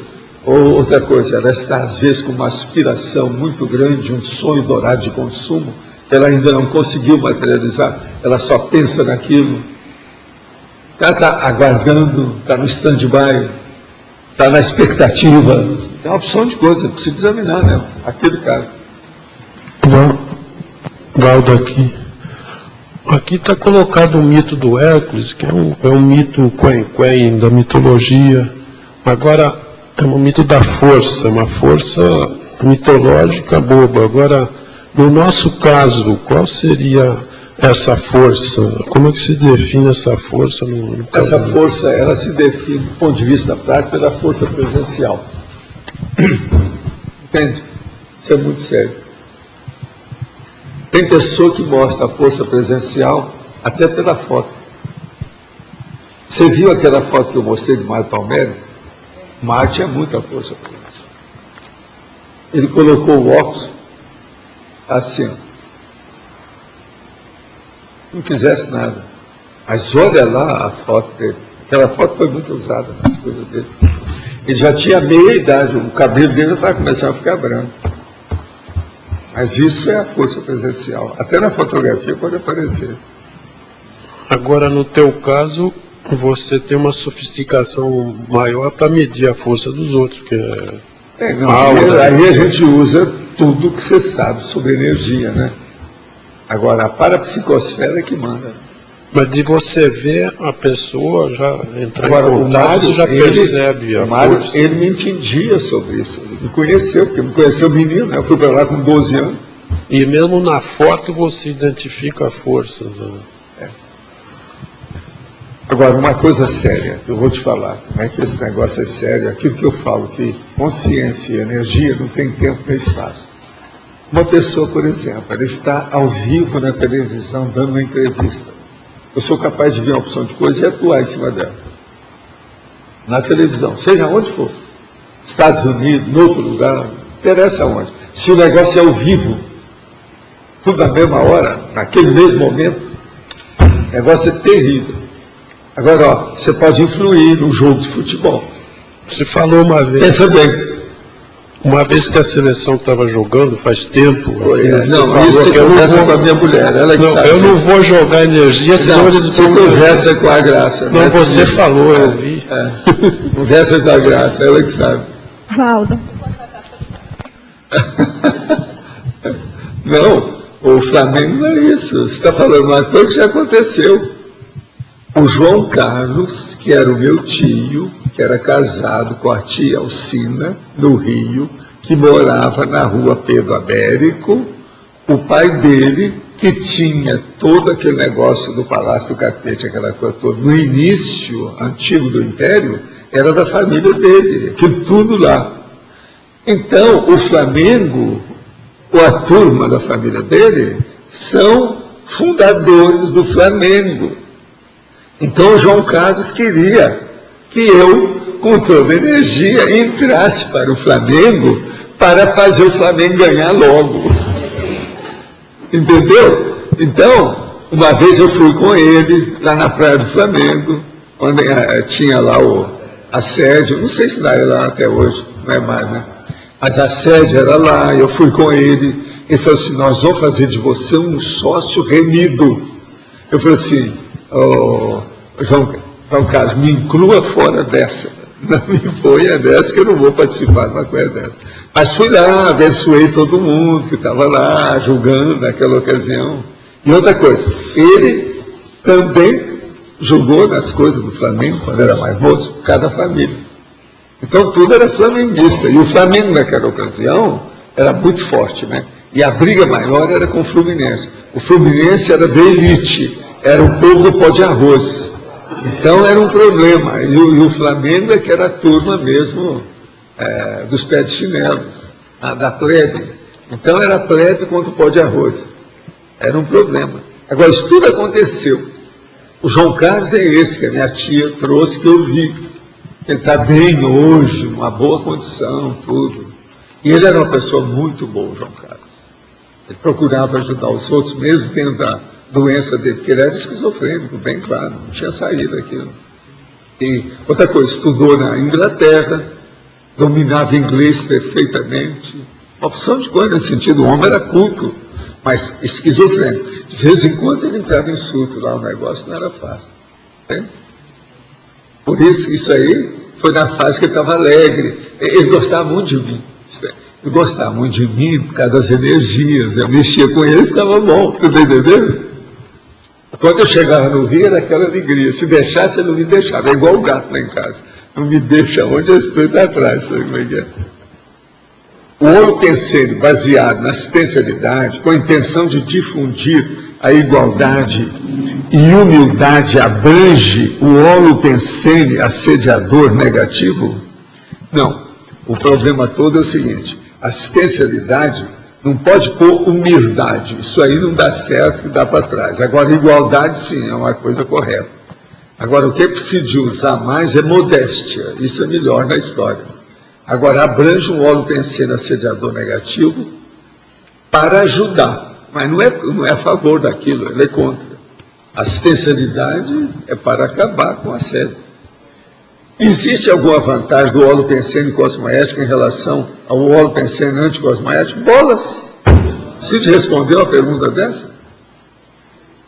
B: ou outra coisa. Ela está, às vezes, com uma aspiração muito grande, um sonho dourado de consumo, que ela ainda não conseguiu materializar. Ela só pensa naquilo. Ela está aguardando, está no stand-by, está na expectativa. É uma opção de coisa, precisa examinar, né? Aquele cara.
A: Valdo, aqui está colocado o mito do Hércules, que é um mito quen da mitologia. Agora, é um mito da força, uma força mitológica boba. Agora, no nosso caso, qual seria essa força? Como é que se define essa força?
B: Essa força, ela se define, do ponto de vista prático, pela força presencial. Entende? Isso é muito sério. Tem pessoa que mostra a força presencial até pela foto. Você viu aquela foto que eu mostrei de Mário Palmério? Mário tinha muita força presencial. Ele colocou o óculos assim, não quisesse nada. Mas olha lá a foto dele. Aquela foto foi muito usada nas coisas dele. Ele já tinha meia idade, o cabelo dele já estava começando a ficar branco. Mas isso é a força presencial. Até na fotografia pode aparecer.
A: Agora, no teu caso, você tem uma sofisticação maior para medir a força dos outros, que é
B: não, aí a gente usa tudo que você sabe sobre energia, né? Agora, a parapsicosfera é que manda.
A: Mas de você ver a pessoa já entrar
B: Agora,
A: em contato, você já percebe a força.
B: Ele me entendia sobre isso. Ele me conheceu, porque me conheceu menino, né? Eu fui para lá com 12 anos.
A: E mesmo na foto você identifica a força. Né?
B: Agora, uma coisa séria, eu vou te falar, não é que esse negócio é sério, aquilo que eu falo, que consciência e energia não tem tempo nem espaço. Uma pessoa, por exemplo, ela está ao vivo na televisão dando uma entrevista. Eu sou capaz de ver uma opção de coisa e atuar em cima dela. Na televisão, seja onde for. Estados Unidos, em outro lugar, não interessa onde. Se o negócio é ao vivo, tudo na mesma hora, naquele mesmo momento, o negócio é terrível. Agora, ó, você pode influir no jogo de futebol.
A: Você falou uma vez.
B: Pensa bem.
A: Uma vez que a seleção estava jogando, faz tempo.
B: Não, isso você conversa com a minha mulher, ela que sabe.
A: Eu não vou jogar energia, senão eles vão.
B: Você conversa com a Graça.
A: Não, você falou, eu vi.
B: Conversa com a Graça, ela que sabe.
L: Valdo.
B: Não, o Flamengo não é isso. Você está falando uma coisa que já aconteceu. O João Carlos, que era o meu tio, que era casado com a tia Alcina, no Rio, que morava na rua Pedro Américo, o pai dele, que tinha todo aquele negócio do Palácio do Catete, aquela coisa toda, no início antigo do Império, era da família dele, aquilo tudo lá. Então, o Flamengo, ou a turma da família dele, são fundadores do Flamengo. Então, o João Carlos queria que eu, com toda a energia, entrasse para o Flamengo para fazer o Flamengo ganhar logo. Entendeu? Então, uma vez eu fui com ele lá na Praia do Flamengo, onde tinha lá a sede, não sei se lá é lá até hoje, não é mais, né? Mas a sede era lá, eu fui com ele, ele falou assim, nós vamos fazer de você um sócio remido. Eu falei assim, João Carlos, me inclua fora dessa. Não me ponha dessa, que eu não vou participar de uma coisa dessa. Mas fui lá, abençoei todo mundo que estava lá, julgando naquela ocasião. E outra coisa, ele também julgou nas coisas do Flamengo, quando era mais moço, cada família. Então tudo era flamenguista. E o Flamengo naquela ocasião era muito forte, né? E a briga maior era com o Fluminense. O Fluminense era da elite, era o povo do pó de arroz. Então era um problema. E o Flamengo é que era a turma mesmo dos pés de chinelo, da plebe. Então era a plebe contra o pó de arroz. Era um problema. Agora, isso tudo aconteceu. O João Carlos é esse que a minha tia trouxe, que eu vi. Ele está bem hoje, uma boa condição, tudo. E ele era uma pessoa muito boa, o João Carlos. Ele procurava ajudar os outros, mesmo tendo a doença dele, porque ele era esquizofrênico, bem claro, não tinha saído daquilo. E outra coisa, estudou na Inglaterra, dominava inglês perfeitamente, uma opção de coisa nesse sentido, o homem era culto, mas esquizofrênico. De vez em quando ele entrava em surto lá, o negócio não era fácil. Entende? Por isso aí foi na fase que ele estava alegre. Ele gostava muito de mim. Ele gostava muito de mim por causa das energias. Eu mexia com ele e ficava bom. Você está entendendo? Quando eu chegava no Rio, era aquela alegria. Se deixasse, ele não me deixava. É igual o gato lá em casa. Não me deixa onde eu estou, está atrás. Sabe como é que é? O Holopensene, baseado na assistencialidade, com a intenção de difundir a igualdade e humildade, abrange o Holopensene assediador negativo? Não. O problema todo é o seguinte, Assistencialidade não pode pôr humildade. Isso aí não dá certo, que dá para trás. Agora, igualdade, sim, é uma coisa correta. Agora, o que é preciso usar mais é modéstia. Isso é melhor na história. Agora, abrange um holopensene assediador negativo para ajudar. Mas não é a favor daquilo, ele é contra. Assistencialidade é para acabar com a assédio. Existe alguma vantagem do holopensene cosmoético em relação ao holopensene anticosmoético? Bolas! Se te responder uma pergunta dessa?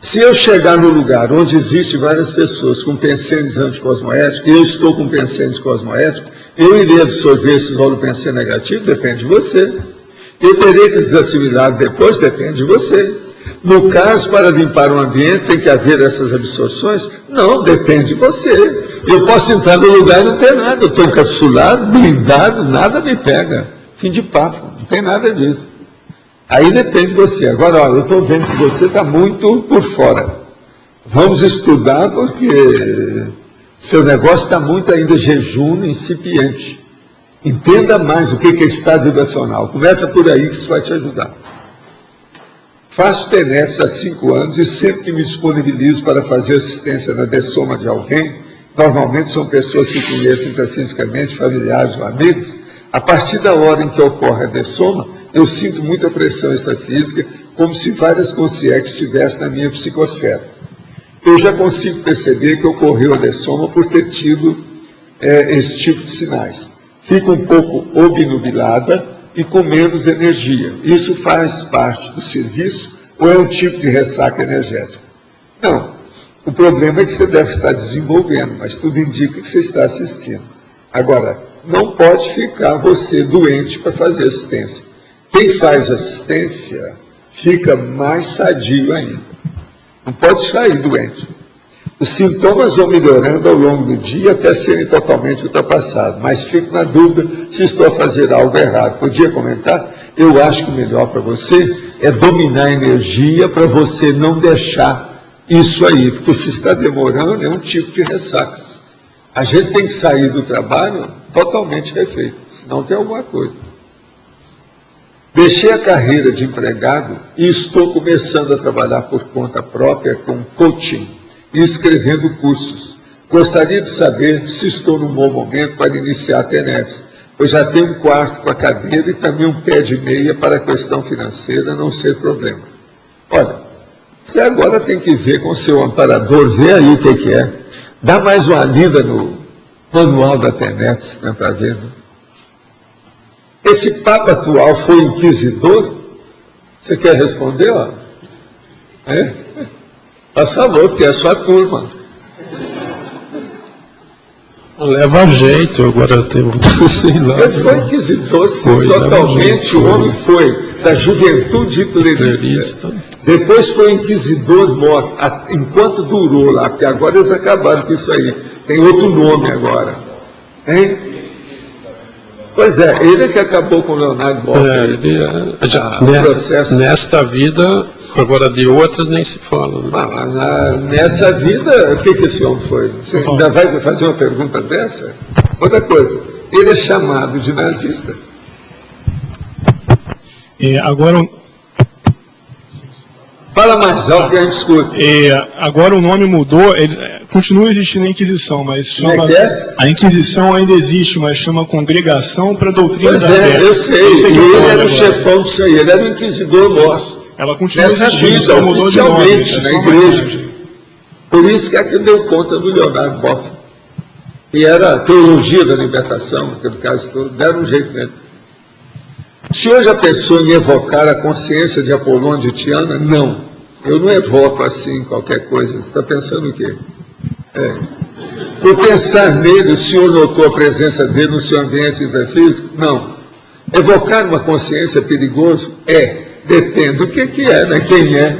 B: Se eu chegar no lugar onde existe várias pessoas com pensenes anticosmoéticos, e eu estou com pensenes cosmoéticos, eu irei absorver esses holopensenes negativos? Depende de você. Eu terei que desassimilar depois? Depende de você. No caso, para limpar o ambiente, tem que haver essas absorções? Não, depende de você. Eu posso entrar no lugar e não ter nada. Eu estou encapsulado, blindado, nada me pega. Fim de papo, não tem nada disso. Aí depende de você. Agora, olha, eu estou vendo que você está muito por fora. Vamos estudar, porque seu negócio está muito ainda jejum incipiente. Entenda mais o que é estado vibracional. Começa por aí, que isso vai te ajudar. Faço TENEPS há 5 anos e sempre que me disponibilizo para fazer assistência na dessoma de alguém, normalmente são pessoas que conheço intrafisicamente, familiares ou amigos, a partir da hora em que ocorre a dessoma, eu sinto muita pressão extrafísica, como se várias consciências estivessem na minha psicosfera. Eu já consigo perceber que ocorreu a dessoma por ter tido esse tipo de sinais. Fico um pouco obnubilada e com menos energia. Isso faz parte do serviço ou é um tipo de ressaca energética? Não. O problema é que você deve estar desenvolvendo, mas tudo indica que você está assistindo. Agora, não pode ficar você doente para fazer assistência. Quem faz assistência fica mais sadio ainda. Não pode sair doente. Os sintomas vão melhorando ao longo do dia até serem totalmente ultrapassados, mas fico na dúvida se estou a fazer algo errado. Podia comentar? Eu acho que o melhor para você é dominar a energia para você não deixar isso aí, porque se está demorando é um tipo de ressaca. A gente tem que sair do trabalho totalmente refeito, senão tem alguma coisa. Deixei a carreira de empregado e estou começando a trabalhar por conta própria com coaching e escrevendo cursos. Gostaria de saber se estou num bom momento para iniciar a TENEPS, pois já tenho um quarto com a cadeira e também um pé de meia para a questão financeira não ser problema. Olha, você agora tem que ver com o seu amparador, vê aí o que é. Dá mais uma lida no manual da TENEPS, né, para ver. Esse Papa atual foi inquisidor? Você quer responder? Ó? Faz favor, porque é a sua turma.
A: Leva jeito, agora tem sei lá.
B: Ele foi inquisidor, sim, foi, totalmente. O homem foi da juventude hitlerista. Depois foi inquisidor morto, enquanto durou lá, porque agora eles acabaram com isso aí. Tem outro nome agora. Hein? Pois é, ele é que acabou com o Leonardo Boff. Processo.
A: Nesta vida, agora de outras nem se fala. Né?
B: Nessa vida, o que esse homem foi? Você ainda vai fazer uma pergunta dessa? Outra coisa, ele é chamado de nazista.
N: Agora...
B: Fala mais alto que a gente escuta.
N: Agora o nome mudou, continua existindo a Inquisição, mas chama... A Inquisição ainda existe, mas chama Congregação para a Doutrina da Fé.
B: Eu sei, ele era o chefão disso aí, ele era o inquisidor nosso.
N: Ela continua
B: nessa
N: existindo,
B: vida, oficialmente, na igreja. Por isso que aquilo deu conta do Leonardo Boff. E era a teologia da libertação, naquele caso todo, deram um jeito nele. O senhor já pensou em evocar a consciência de Apolônio de Tiana? Não. Eu não evoco assim qualquer coisa. Você está pensando o quê? Por pensar nele, o senhor notou a presença dele no seu ambiente intrafísico? Não. Evocar uma consciência é perigoso? Depende do que é, né? Quem é.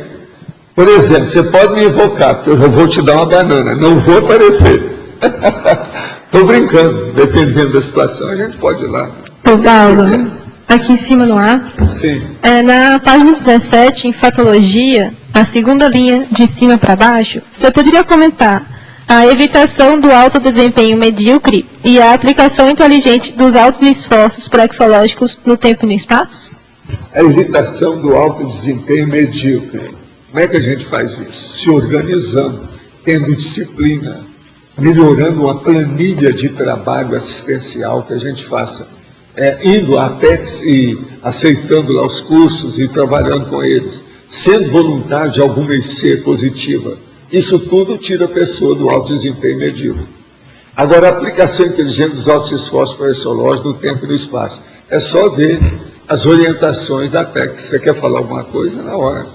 B: Por exemplo, você pode me evocar, porque eu vou te dar uma banana. Não vou aparecer. Estou brincando. Dependendo da situação, a gente pode ir lá.
O: Paulo, aqui em cima no ar.
B: Sim.
O: Na página 17, em Fatologia, a segunda linha de cima para baixo, você poderia comentar a evitação do alto desempenho medíocre e a aplicação inteligente dos altos esforços praxeológicos no tempo e no espaço?
B: A evitação do alto desempenho medíocre. Como é que a gente faz isso? Se organizando, tendo disciplina, melhorando uma planilha de trabalho assistencial que a gente faça, indo à Apex e aceitando lá os cursos e trabalhando com eles, sendo voluntário de alguma IC positiva. Isso tudo tira a pessoa do alto desempenho medíocre. Agora, a aplicação inteligente dos altos esforços praxeológicos no tempo e no espaço. É só ver as orientações da Apex. Você quer falar alguma coisa? Na hora.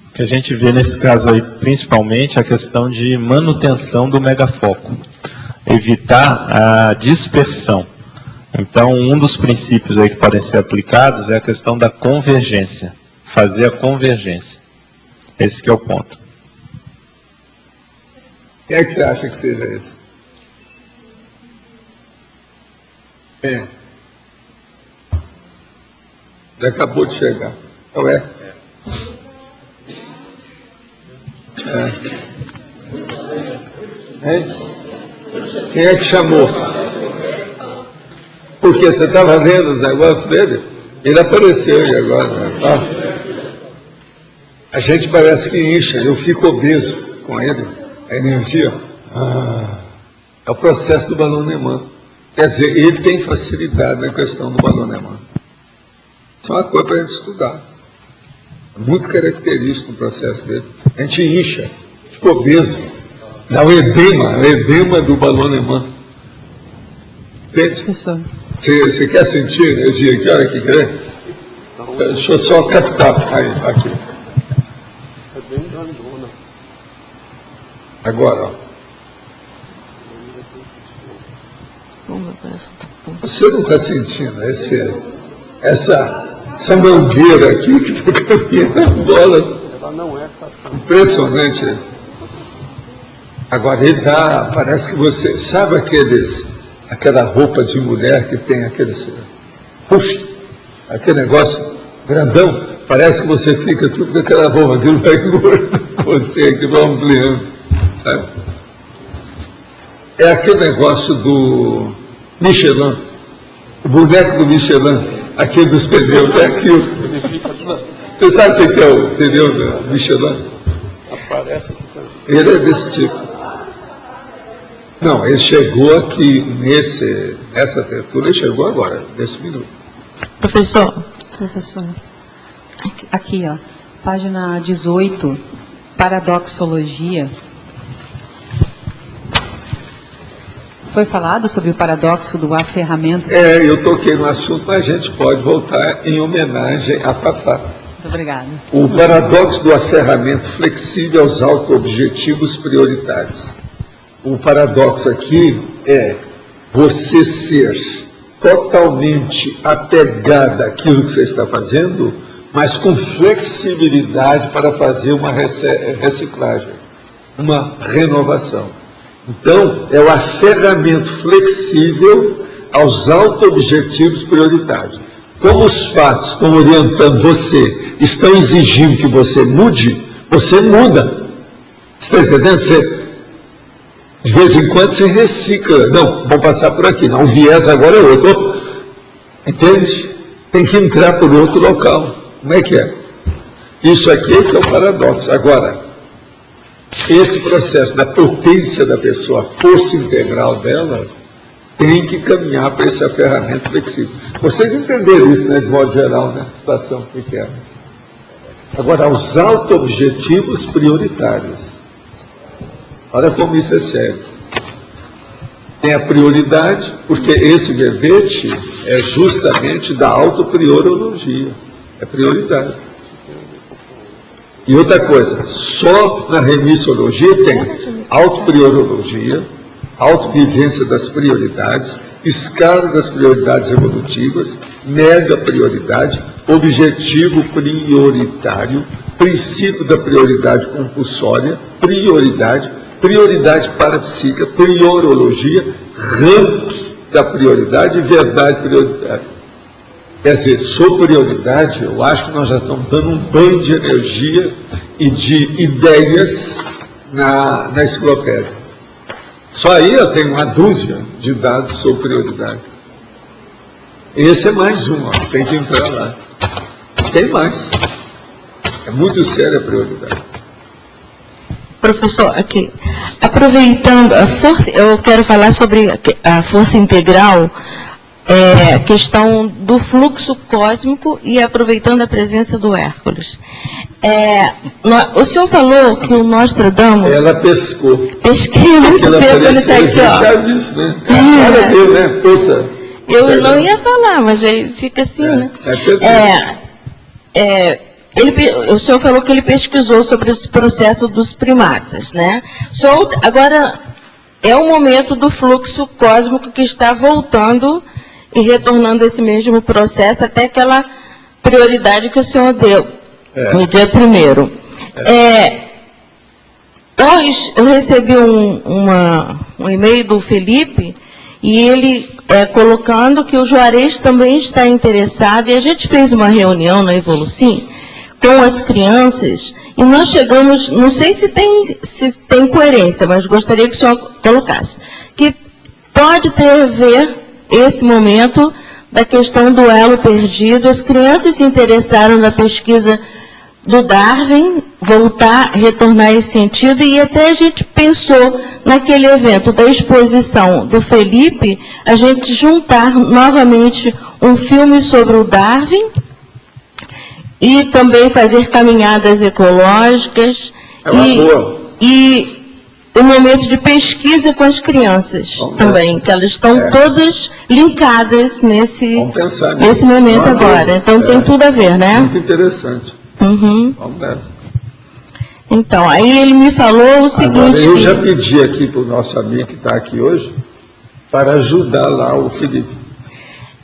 P: O que a gente vê nesse caso aí, principalmente, a questão de manutenção do megafoco. Evitar a dispersão. Então, um dos princípios aí que podem ser aplicados é a questão da convergência. Fazer a convergência. Esse que é o ponto.
B: Quem é que você acha que seja esse? Já acabou de chegar. Não é? Quem é que chamou? Porque você estava vendo os negócios dele? Ele apareceu aí agora. A gente parece que incha, eu fico obeso com ele, a energia. É o processo do balão Neyman. Quer dizer, ele tem facilidade na questão do balão Neyman. Isso é uma coisa para a gente estudar. É muito característico o processo dele. A gente incha, fica obeso. Dá o edema do balão Neyman. Entende? Você quer sentir a energia aqui? Olha aqui, quer ver? Deixa eu só captar aí, aqui.
A: É bem grandona.
B: Agora, ó. Você não está sentindo essa mangueira aqui que está caminhando bolas?
A: Ela não é cascada.
B: Impressionante. Agora ele dá, parece que você, sabe aquela roupa de mulher que tem aquele negócio grandão, parece que você fica tudo com aquela roupa, aquilo vai engordando você, aquilo vai ampliando, sabe? É aquele negócio do Michelin, o boneco do Michelin, aquele dos pneus, é aquilo. Você sabe o que é o pneu do Michelin?
A: Aparece aqui também.
B: Ele é desse tipo. Não, ele chegou aqui nessa textura, ele chegou agora, nesse minuto.
Q: Professor, aqui ó, página 18, paradoxologia. Foi falado sobre o paradoxo do aferramento?
B: Eu toquei no assunto, mas a gente pode voltar em homenagem a Fafá.
Q: Muito obrigada.
B: O paradoxo do aferramento flexível aos auto-objetivos prioritários. O paradoxo aqui é você ser totalmente apegado àquilo que você está fazendo, mas com flexibilidade para fazer uma reciclagem, uma renovação. Então, é o aferramento flexível aos auto-objetivos prioritários. Como os fatos estão orientando você, estão exigindo que você mude, você muda. Você está entendendo? De vez em quando você recicla. Não, vamos passar por aqui. Não, o viés agora é outro. Entende? Tem que entrar por outro local. Como é que é? Isso aqui é que é o paradoxo. Agora, esse processo da potência da pessoa, a força integral dela, tem que caminhar para esse aferramento flexível. Vocês entenderam isso, né, de modo geral, né? A situação que é. Agora, os auto-objetivos prioritários. Olha como isso é sério. Tem a prioridade, porque esse verbete é justamente da autopriorologia. É prioridade. E outra coisa, só na remissologia tem autopriorologia, autovivência das prioridades, escala das prioridades evolutivas, mega prioridade, objetivo prioritário, princípio da prioridade compulsória, prioridade parapsíquica, priorologia, ranking da prioridade e verdade prioritária. Quer dizer, sob prioridade, eu acho que nós já estamos dando um banho de energia e de ideias na enciclopédia. Só aí eu tenho uma dúzia de dados sob prioridade. Esse é mais um, ó, tem que entrar lá. Tem mais. É muito séria a prioridade.
R: Professor, aqui, aproveitando a força, eu quero falar sobre a força integral, a questão do fluxo cósmico e aproveitando a presença do Hércules. O senhor falou que o Nostradamus...
B: Ela pescou.
R: Pesquei muito tempo, ele está aqui, ó.
B: Disso, né? Fala dele, né? Força.
R: Eu não ia falar, mas aí fica assim, né? O senhor falou que ele pesquisou sobre esse processo dos primatas, né? Agora, é o momento do fluxo cósmico que está voltando e retornando esse mesmo processo até aquela prioridade que o senhor deu no dia 1º. Hoje eu recebi um e-mail do Felipe e ele colocando que o Juarez também está interessado, e a gente fez uma reunião na Evolucim com as crianças, e nós chegamos, não sei se tem coerência, mas gostaria que o senhor colocasse, que pode ter a ver esse momento da questão do elo perdido. As crianças se interessaram na pesquisa do Darwin, retornar esse sentido, e até a gente pensou naquele evento da exposição do Felipe, a gente juntar novamente um filme sobre o Darwin, e também fazer caminhadas ecológicas e um momento de pesquisa com as crianças também, que elas estão todas linkadas nesse momento agora. Então tem tudo a ver, né?
B: Muito interessante.
R: Uhum.
B: Vamos ver.
R: Então, aí ele me falou o seguinte...
B: Agora, eu já pedi aqui para o nosso amigo que está aqui hoje, para ajudar lá o Felipe.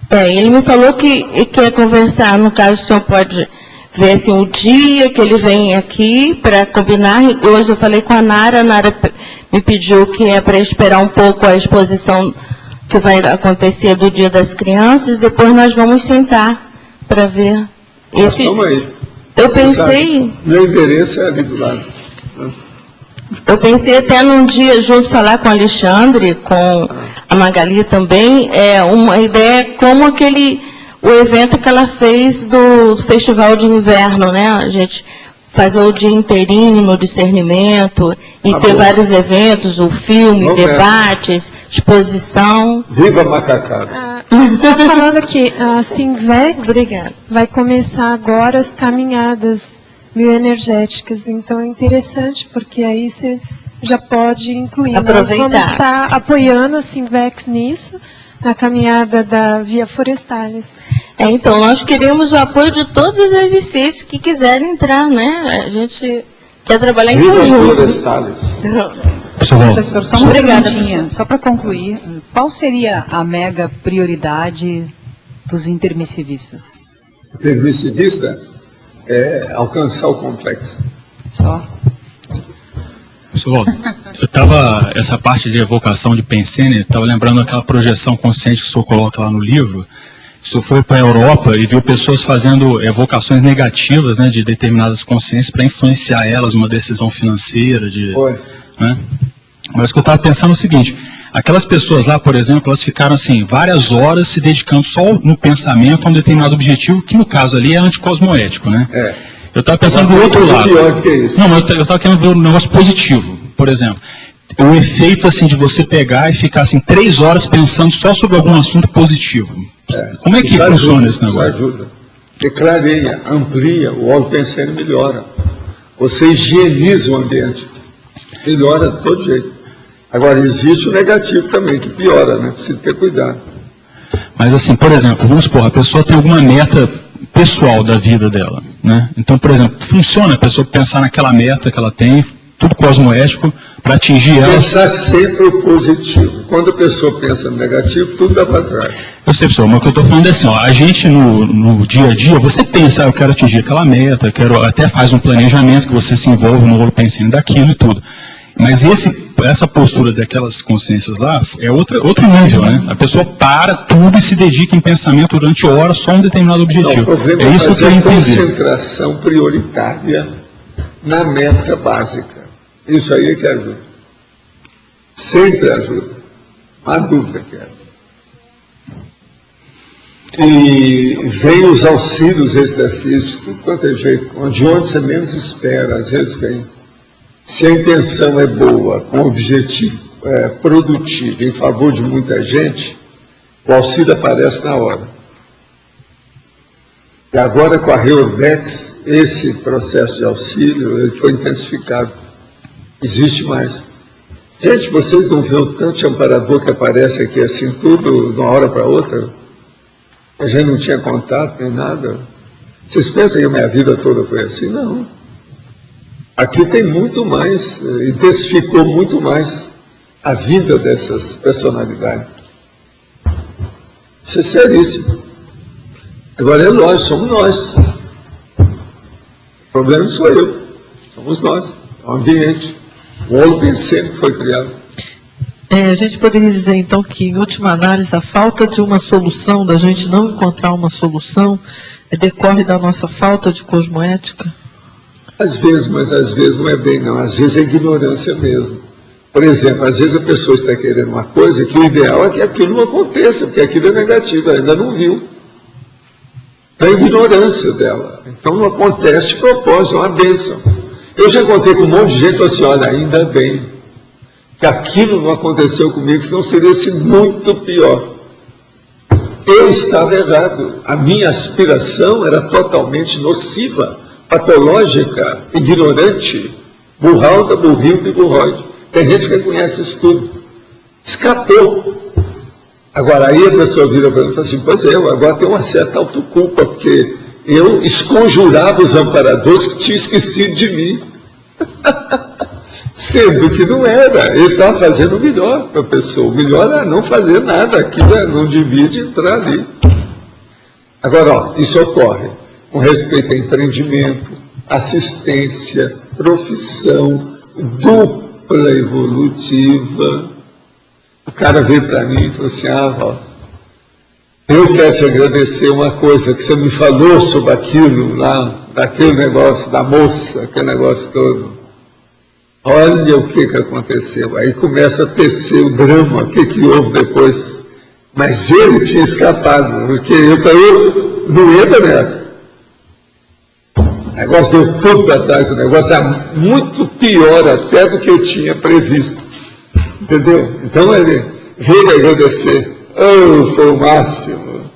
R: Ele me falou que quer conversar, no caso o senhor pode... ver assim, o dia que ele vem aqui para combinar. Hoje eu falei com a Nara me pediu que é para esperar um pouco a exposição que vai acontecer do Dia das Crianças, depois nós vamos sentar para ver.
B: Vamos aí.
R: Eu pensei...
B: Meu endereço é ali do lado.
R: Eu pensei até num dia junto falar com o Alexandre, com a Magali também, uma ideia como o evento que ela fez do Festival de Inverno, né? A gente fazer o dia inteirinho no discernimento e ter vários eventos, o filme, debates, exposição.
B: Viva Macacada!
D: Só falando que a Sinvex vai começar agora as caminhadas bioenergéticas, então é interessante, porque aí você já pode incluir.
R: Aproveitar.
D: Nós vamos estar apoiando a Sinvex nisso, na caminhada da Via Forestalis.
R: Então, nós queremos o apoio de todas as ICs que quiserem entrar, né? A gente quer trabalhar em conjunto.
Q: Professor, só uma perguntinha, só para concluir, qual seria a mega prioridade dos intermissivistas?
B: Intermissivista é alcançar o complexo.
Q: Só?
K: Pessoal, essa parte de evocação de Pensene, estava lembrando aquela projeção consciente que o senhor coloca lá no livro. O senhor foi para a Europa e viu pessoas fazendo evocações negativas, né, de determinadas consciências para influenciar elas numa decisão financeira. Né? Mas o que eu estava pensando é o seguinte, aquelas pessoas lá, por exemplo, elas ficaram assim, várias horas se dedicando só no pensamento a um determinado objetivo, que no caso ali é anticosmoético, né? Eu estava pensando do outro lado.
B: Pior que isso.
K: Não, mas eu estava querendo ver um negócio positivo. Por exemplo, o efeito assim de você pegar e ficar assim 3 horas pensando só sobre algum assunto positivo. Como é que funciona esse negócio?
B: Isso ajuda. Porque clareia, amplia, o óleo pensando melhora. Você higieniza o ambiente. Melhora de todo jeito. Agora, existe o negativo também, que piora, né? Precisa ter cuidado.
K: Mas assim, por exemplo, vamos supor, a pessoa tem alguma meta pessoal da vida dela, né? Então, por exemplo, funciona a pessoa pensar naquela meta que ela tem, tudo cosmoético, para atingir ela.
B: Pensar sempre o positivo. Quando a pessoa pensa no negativo, tudo dá para trás.
K: Eu sei, pessoal, mas o que eu estou falando é assim, ó, a gente no dia a dia, você pensa, eu quero atingir aquela meta, até faz um planejamento que você se envolve no rolo pensando daquilo e tudo. Mas esse essa postura daquelas consciências lá é outro nível, né? A pessoa para tudo e se dedica em pensamento durante horas só a um determinado objetivo.
B: Não, o problema
K: é isso que eu
B: fazer
K: queria entender.
B: Concentração prioritária na meta básica. Isso aí é que ajuda. Sempre ajuda. Não há dúvida que ajuda. E vem os auxílios extrafísicos, tudo quanto é jeito, de onde você menos espera, às vezes vem. Se a intenção é boa, com objetivo produtivo, em favor de muita gente, o auxílio aparece na hora. E agora com a Reordex, esse processo de auxílio ele foi intensificado. Existe mais. Gente, vocês não viram tanto de amparador que aparece aqui assim, tudo de uma hora para outra? A gente não tinha contato nem nada. Vocês pensam que a minha vida toda foi assim? Não. Aqui tem muito mais, intensificou muito mais a vida dessas personalidades. Isso é seríssimo. Agora é lógico, somos nós. O problema não sou eu, somos nós. É o ambiente. O Olpen sempre foi criado.
C: A gente poderia dizer, então, que, em última análise, a falta de uma solução, da gente não encontrar uma solução, decorre da nossa falta de cosmoética?
B: Às vezes, mas às vezes não é bem, não. Às vezes é ignorância mesmo. Por exemplo, às vezes a pessoa está querendo uma coisa que o ideal é que aquilo não aconteça, porque aquilo é negativo, ela ainda não viu. É a ignorância dela. Então não acontece de propósito, é uma bênção. Eu já encontrei com um monte de gente e falei assim, olha, ainda bem que aquilo não aconteceu comigo, senão seria muito pior. Eu estava errado. A minha aspiração era totalmente nociva, patológica, ignorante, burralda, burrilda e burroide. Tem gente que conhece isso tudo. Escapou. Agora aí a pessoa vira para mim e fala assim, pois é, agora tem uma certa autoculpa, porque eu esconjurava os amparadores que tinham esquecido de mim. Sendo que não era, eu estava fazendo o melhor para a pessoa. O melhor era não fazer nada, aquilo não devia de entrar ali. Agora, ó, isso ocorre com respeito a empreendimento, assistência, profissão, dupla evolutiva. O cara veio para mim e falou assim, Val, eu quero te agradecer uma coisa que você me falou sobre aquilo lá, daquele negócio, da moça, aquele negócio todo. Olha o que aconteceu. Aí começa a tecer o drama, o que houve depois. Mas ele tinha escapado, porque eu não entra nessa. O negócio deu tudo para trás, o negócio é muito pior até do que eu tinha previsto. Entendeu? Então ele veio agradecer. Oh, foi o máximo.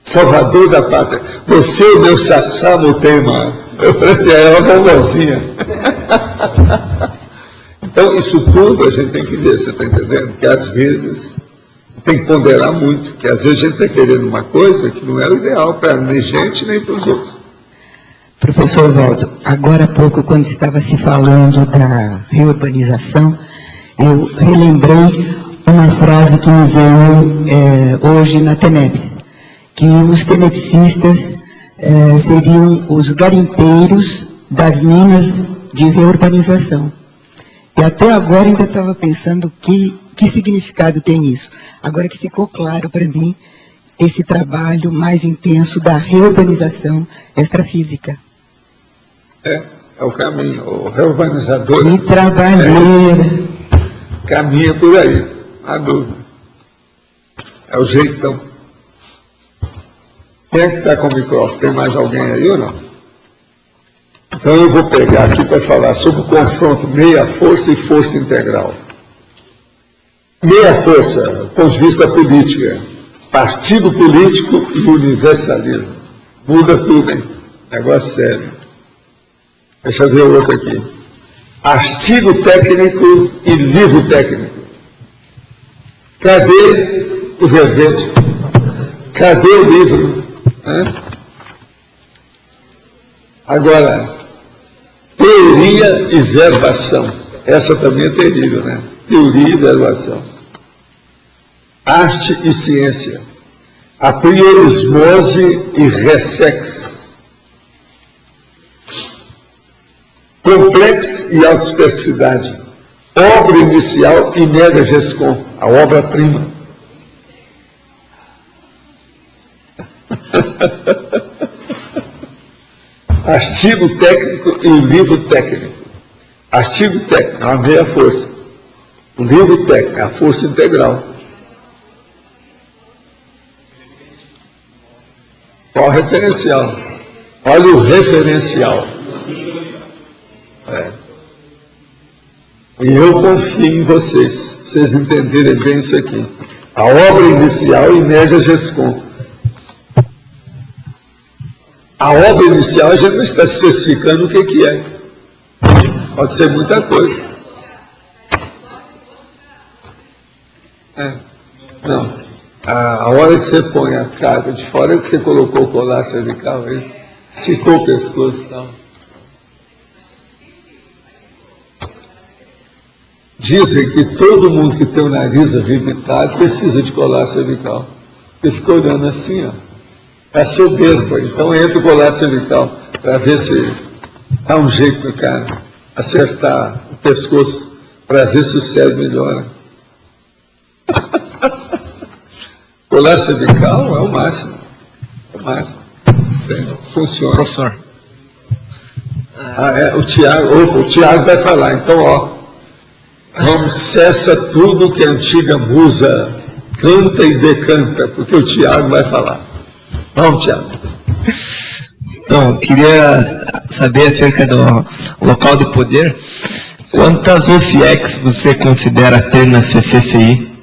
B: Salvador da pátria. Você é o meu Sassá Mutema. Eu falei assim, é uma bombonzinha. Então, isso tudo a gente tem que ver, você está entendendo? Que às vezes tem que ponderar muito, que às vezes a gente está querendo uma coisa que não é o ideal para nem gente nem para os outros.
S: Professor Valdo, agora há pouco, quando estava se falando da reurbanização, eu relembrei uma frase que me veio hoje na TENEPS, que os tenepsistas seriam os garimpeiros das minas de reurbanização. E até agora ainda estava pensando que significado tem isso. Agora que ficou claro para mim esse trabalho mais intenso da reurbanização extrafísica.
B: É o caminho. O reurbanizador...
S: Que trabalheira!
B: Caminha por aí, não há dúvida. É o jeitão. Quem é que está com o microfone? Tem mais alguém aí ou não? Então eu vou pegar aqui para falar sobre o confronto meia-força e força integral. Meia-força, do ponto de vista política, partido político e universalismo. Muda tudo, hein? Negócio sério. Deixa eu ver o outro aqui. Artigo técnico e livro técnico. Cadê o verbete? Cadê o livro? Agora, teoria e verbação. Essa também é terrível, né? Teoria e verbação. Arte e ciência. Apriorismose e ressex. Complexo e autospersidade. Obra inicial e mega GESCOM, a obra-prima. Artigo técnico e o livro técnico. Artigo técnico, a meia força. O livro técnico, a força integral. Qual o referencial? Olha o referencial. E eu confio em vocês entenderem bem isso aqui. A obra inicial e mega GESCOM. A obra inicial a gente não está especificando o que é. Pode ser muita coisa. Não. A hora que você põe a carga de fora é que você colocou o colar cervical, aí esticou o pescoço e tal. Dizem que todo mundo que tem o nariz arrebitado precisa de colar cervical. Porque fica olhando assim, ó. É soberba, então entra o colar cervical para ver se dá um jeito do cara acertar o pescoço, para ver se o cérebro melhora. Colar cervical é o máximo. É o máximo. Funciona.
H: Professor.
B: O Tiago vai falar, então, ó. Vamos, cessa tudo que a antiga musa canta e decanta, porque o Tiago vai falar. Vamos, Tiago.
H: Então, eu queria saber acerca do local de poder. Quantas OFIEX você considera ter na CCCI?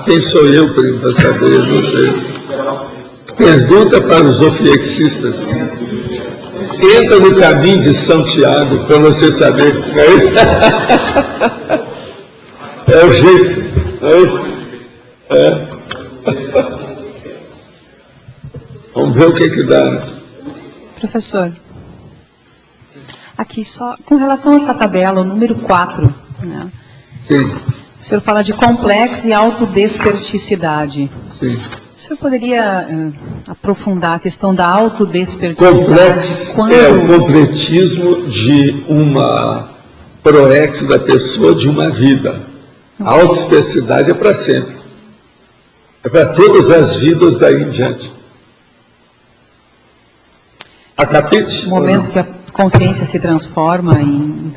B: Quem sou eu, primo, para saber? Não sei. Pergunta para os ofiexistas. Entra no caminho de São Tiago para você saber. É o jeito. Vamos ver o que dá, né?
Q: Professor, aqui só com relação a essa tabela, o número 4, né?
B: Sim.
Q: O senhor fala de complexo e autodesperticidade.
B: Sim.
Q: O senhor poderia aprofundar a questão da autodesperticidade?
B: Complexo é o completismo de uma proex da pessoa, de uma vida. A autodesperticidade é para sempre. É para todas as vidas daí em diante. Acapite?
Q: No momento que a consciência se transforma em...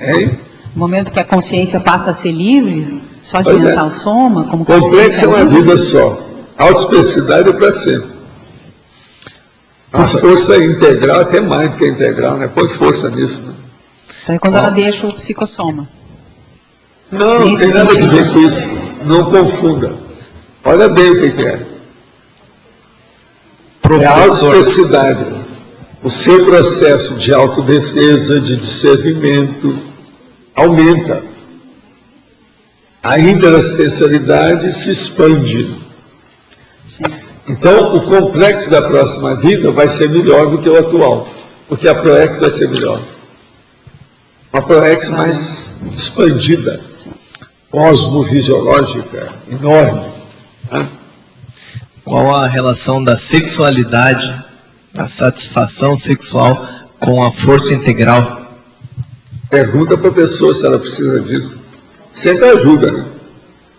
Q: No momento que a consciência passa a ser livre, só de mental soma, como
B: complexo é uma vida só. A autodesperticidade é para sempre. A força integral, até mais do que integral, né? Põe força nisso, né?
Q: Então é quando ela deixa o psicossoma.
B: Não tem nada a ver com isso. Não confunda. Olha bem o que é. É a autodesperticidade. O seu processo de autodefesa, de discernimento, aumenta. A interassistencialidade se expande.
Q: Sim.
B: Então, o complexo da próxima vida vai ser melhor do que o atual, porque a proex vai ser melhor. Uma proex mais expandida, cosmovisiológica, enorme. Né?
H: Qual a relação da sexualidade, da satisfação sexual com a força integral?
B: Pergunta para a pessoa se ela precisa disso. Sempre ajuda, né?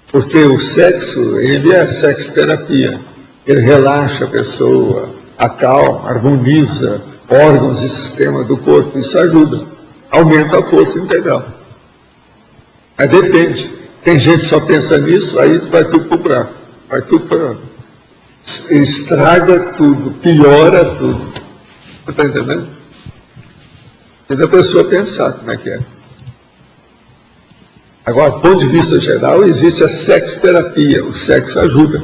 B: Porque o sexo, ele é sexoterapia. Ele relaxa a pessoa, acalma, harmoniza órgãos e sistemas do corpo. Isso ajuda. Aumenta a força integral. Mas depende. Tem gente que só pensa nisso, aí vai tudo para o buraco. Vai tudo para... Estraga tudo, piora tudo. Você está entendendo? Tem da pessoa pensar como é que é. Agora, do ponto de vista geral, existe a sexoterapia. O sexo ajuda.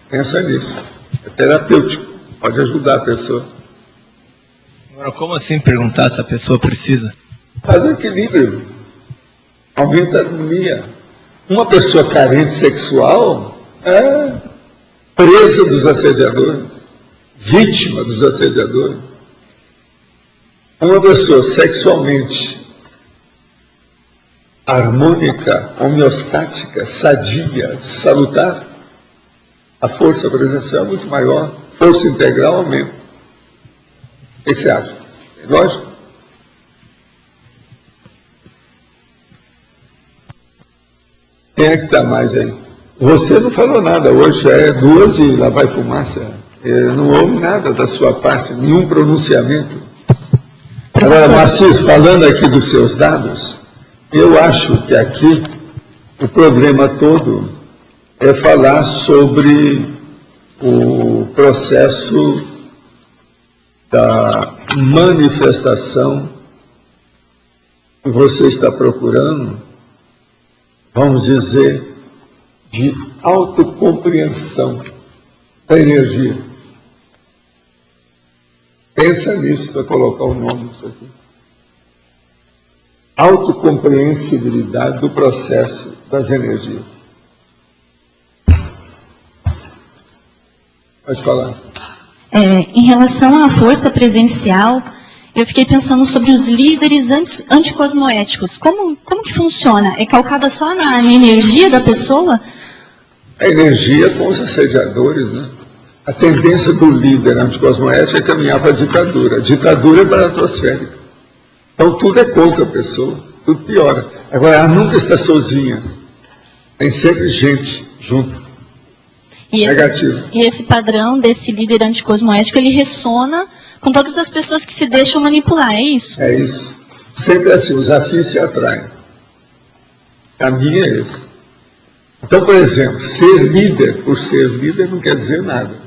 B: Pensa nisso. É terapêutico. Pode ajudar a pessoa.
H: Agora, como assim perguntar se a pessoa precisa?
B: Faz um equilíbrio. Aumenta a harmonia. Uma pessoa carente sexual é presa dos assediadores. Vítima dos assediadores. Uma pessoa sexualmente harmônica, homeostática, sadia, salutar, a força presencial é muito maior, força integral aumenta. O que você acha? É lógico? Quem é que está mais aí? Você não falou nada hoje, já é 2 e lá vai fumaça. Não houve nada da sua parte, nenhum pronunciamento. Agora, Marciso, falando aqui dos seus dados, eu acho que aqui o problema todo é falar sobre o processo da manifestação que você está procurando, vamos dizer, de autocompreensão da energia. Pensa nisso para colocar o nome disso aqui. Autocompreensibilidade do processo das energias. Pode falar.
T: Em relação à força presencial, eu fiquei pensando sobre os líderes anticosmoéticos. Como que funciona? É calcada só na energia da pessoa?
B: A energia com os assediadores, né? A tendência do líder anticosmoético é caminhar para a ditadura. A ditadura é baratosférica. Então tudo é contra a pessoa, tudo piora. Agora, ela nunca está sozinha. Tem sempre gente junto. Negativo.
T: E esse padrão desse líder anticosmoético, ele ressona com todas as pessoas que se deixam manipular, é isso?
B: É isso. Sempre assim, os afins se atraem. O caminho é esse. Então, por exemplo, ser líder por ser líder não quer dizer nada.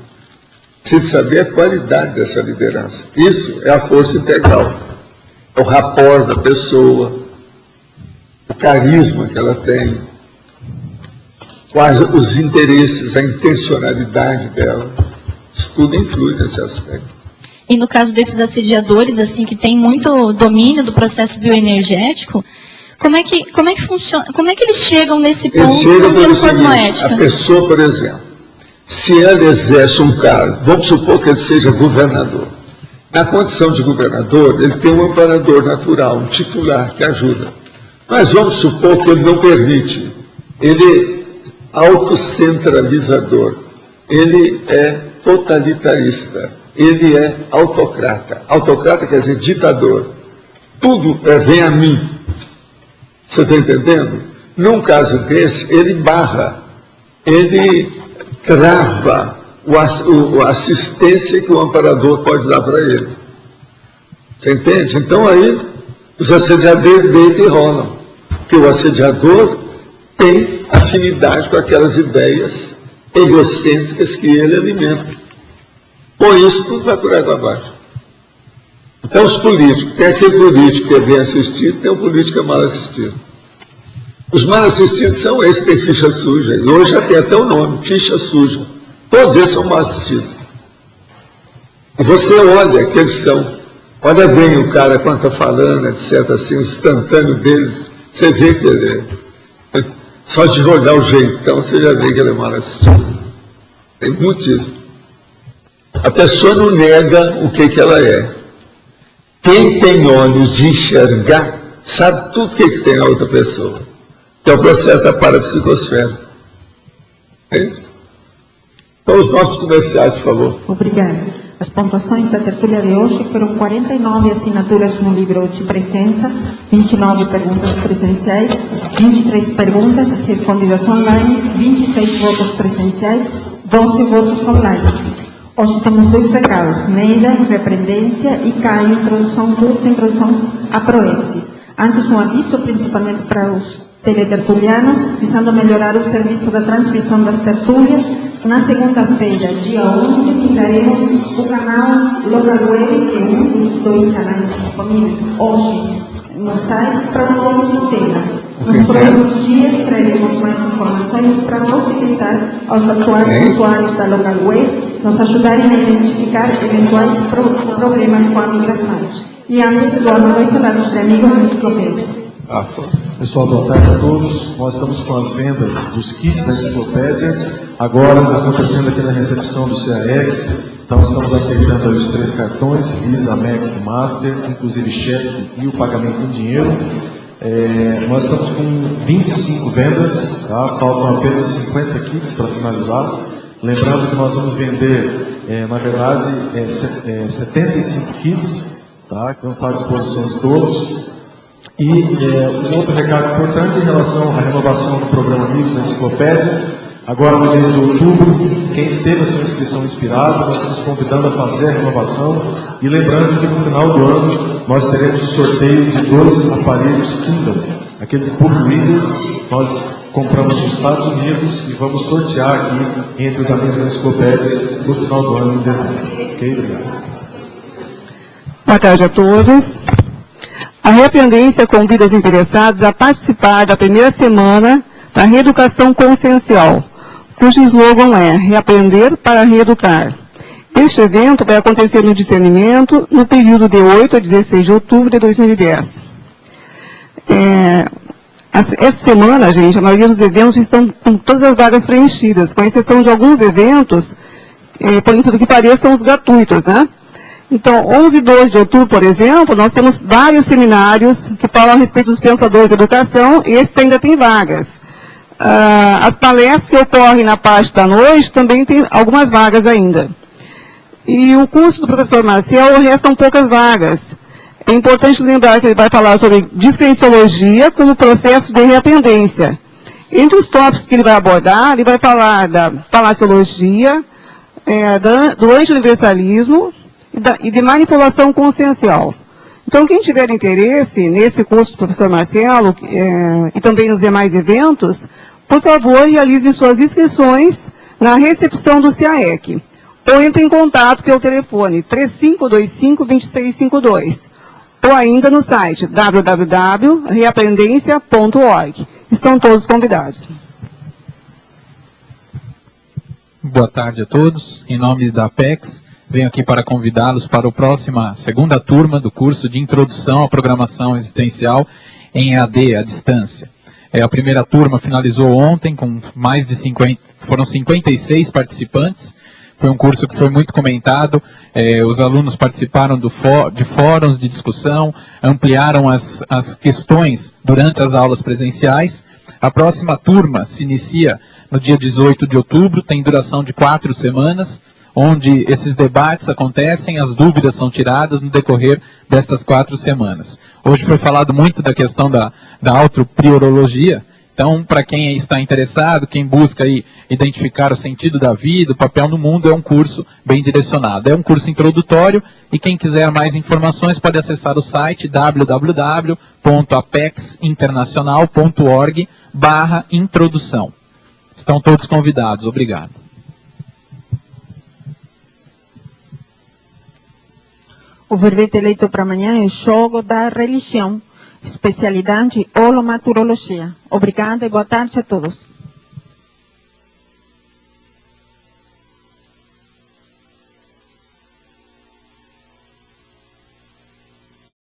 B: Precisa saber a qualidade dessa liderança. Isso é a força integral. É o rapport da pessoa, o carisma que ela tem, quais os interesses, a intencionalidade dela. Isso tudo influi nesse aspecto.
T: E no caso desses assediadores, assim, que tem muito domínio do processo bioenergético, como é que funciona? Como é que eles chegam nesse ponto pelo cosmoética?
B: A pessoa, por exemplo, se ela exerce um cargo, vamos supor que ele seja governador. Na condição de governador, ele tem um amparador natural, um titular que ajuda. Mas vamos supor que ele não permite. Ele é autocentralizador. Ele é totalitarista. Ele é autocrata. Autocrata quer dizer ditador. Tudo vem a mim. Você está entendendo? Num caso desse, ele barra. Ele trava a assistência que o amparador pode dar para ele. Você entende? Então aí os assediadores deitam e rolam. Porque o assediador tem afinidade com aquelas ideias egocêntricas que ele alimenta. Com isso, tudo vai por água abaixo. Então os políticos, tem aquele político que é bem assistido, tem o político que é mal assistido. Os mal assistidos são esses que têm ficha suja. E hoje já tem até o nome, ficha suja. Todos eles são mal assistidos. E você olha que eles são. Olha bem o cara quando está falando, etc. Assim, o instantâneo deles. Você vê que ele é. Só de olhar o jeitão, você já vê que ele é mal assistido. Tem muito isso. A pessoa não nega o que ela é. Quem tem olhos de enxergar, sabe tudo o que tem na outra pessoa. Que é o processo da parapsicosfera. Então, os nossos comerciais, por favor.
U: Obrigada. As pontuações da tertúlia de hoje foram 49 assinaturas no livro de presença, 29 perguntas presenciais, 23 perguntas respondidas online, 26 votos presenciais, 12 votos online. Hoje temos 2 recados, Neida, repreendência, e Caio, introdução, curso, introdução a Proexis. Antes, um aviso, principalmente para os teletertulianos, visando melhorar o serviço da transmissão das tertúlias. Na segunda-feira, dia 11, criaremos o canal Local Web, que é um dos 2 canais disponíveis hoje no site, para um novo sistema. Nos próximos dias traremos mais informações para possibilitar aos atuais usuários da Local Web nos ajudarem a identificar eventuais problemas com a migração. E antes, Eduardo vai falar sobre amigos da enciclopédia.
V: Pessoal, boa tarde a todos. Nós estamos com as vendas dos kits da enciclopédia, agora acontecendo aqui na recepção do CAEC. Então, estamos aceitando aí os 3 cartões, Visa, Max, Master, inclusive cheque e o pagamento em dinheiro. Nós estamos com 25 vendas, tá? Faltam apenas 50 kits para finalizar. Lembrando que nós vamos vender, na verdade, 75 kits, tá? Que vão estar à disposição de todos. E um outro recado importante em relação à renovação do programa Amigos da Enciclopédia. Agora, no mês de outubro, quem teve a sua inscrição expirada, nós estamos convidando a fazer a renovação. E lembrando que no final do ano nós teremos o sorteio de 2 aparelhos Kindle. Aqueles book readers, nós compramos nos Estados Unidos e vamos sortear aqui entre os amigos da Enciclopédia no final do ano, em dezembro. Ok? Obrigado.
E: Boa tarde a todos. A Reaprendência convida os interessados a participar da primeira semana da Reeducação Consciencial, cujo slogan é Reaprender para Reeducar. Este evento vai acontecer no Discernimento, no período de 8 a 16 de outubro de 2010. Essa semana, gente, a maioria dos eventos estão com todas as vagas preenchidas, com exceção de alguns eventos, por incrível que pareça, são os gratuitos, né? Então, 11 e 12 de outubro, por exemplo, nós temos vários seminários que falam a respeito dos pensadores da educação, e esses ainda têm vagas. As palestras que ocorrem na parte da noite também tem algumas vagas ainda. E o curso do professor Marcel restam poucas vagas. É importante lembrar que ele vai falar sobre descrenciologia como processo de reaprendência. Entre os tópicos que ele vai abordar, ele vai falar da falaciologia, do anti-universalismo e de manipulação consciencial. Então, quem tiver interesse nesse curso do professor Marcelo e também nos demais eventos, por favor, realize suas inscrições na recepção do CAEC, ou entre em contato pelo telefone 3525-2652, ou ainda no site www.reaprendência.org. Estão todos convidados.
F: Boa tarde a todos. Em nome da Apex, venho aqui para convidá-los para a próxima segunda turma do curso de Introdução à Programação Existencial em EAD, à distância. A primeira turma finalizou ontem com mais de 56 participantes. Foi um curso que foi muito comentado, os alunos participaram de fóruns de discussão, ampliaram as questões durante as aulas presenciais. A próxima turma se inicia no dia 18 de outubro, tem duração de 4 semanas, onde esses debates acontecem, as dúvidas são tiradas no decorrer destas 4 semanas. Hoje foi falado muito da questão da autopriorologia. Então, para quem está interessado, quem busca aí identificar o sentido da vida, o papel no mundo, é um curso bem direcionado. É um curso introdutório e quem quiser mais informações pode acessar o site www.apexinternacional.org/introdução. Estão todos convidados. Obrigado.
U: O verbete eleito para amanhã é o Jogo da Religião, especialidade holomaturologia. Obrigada e boa tarde a todos.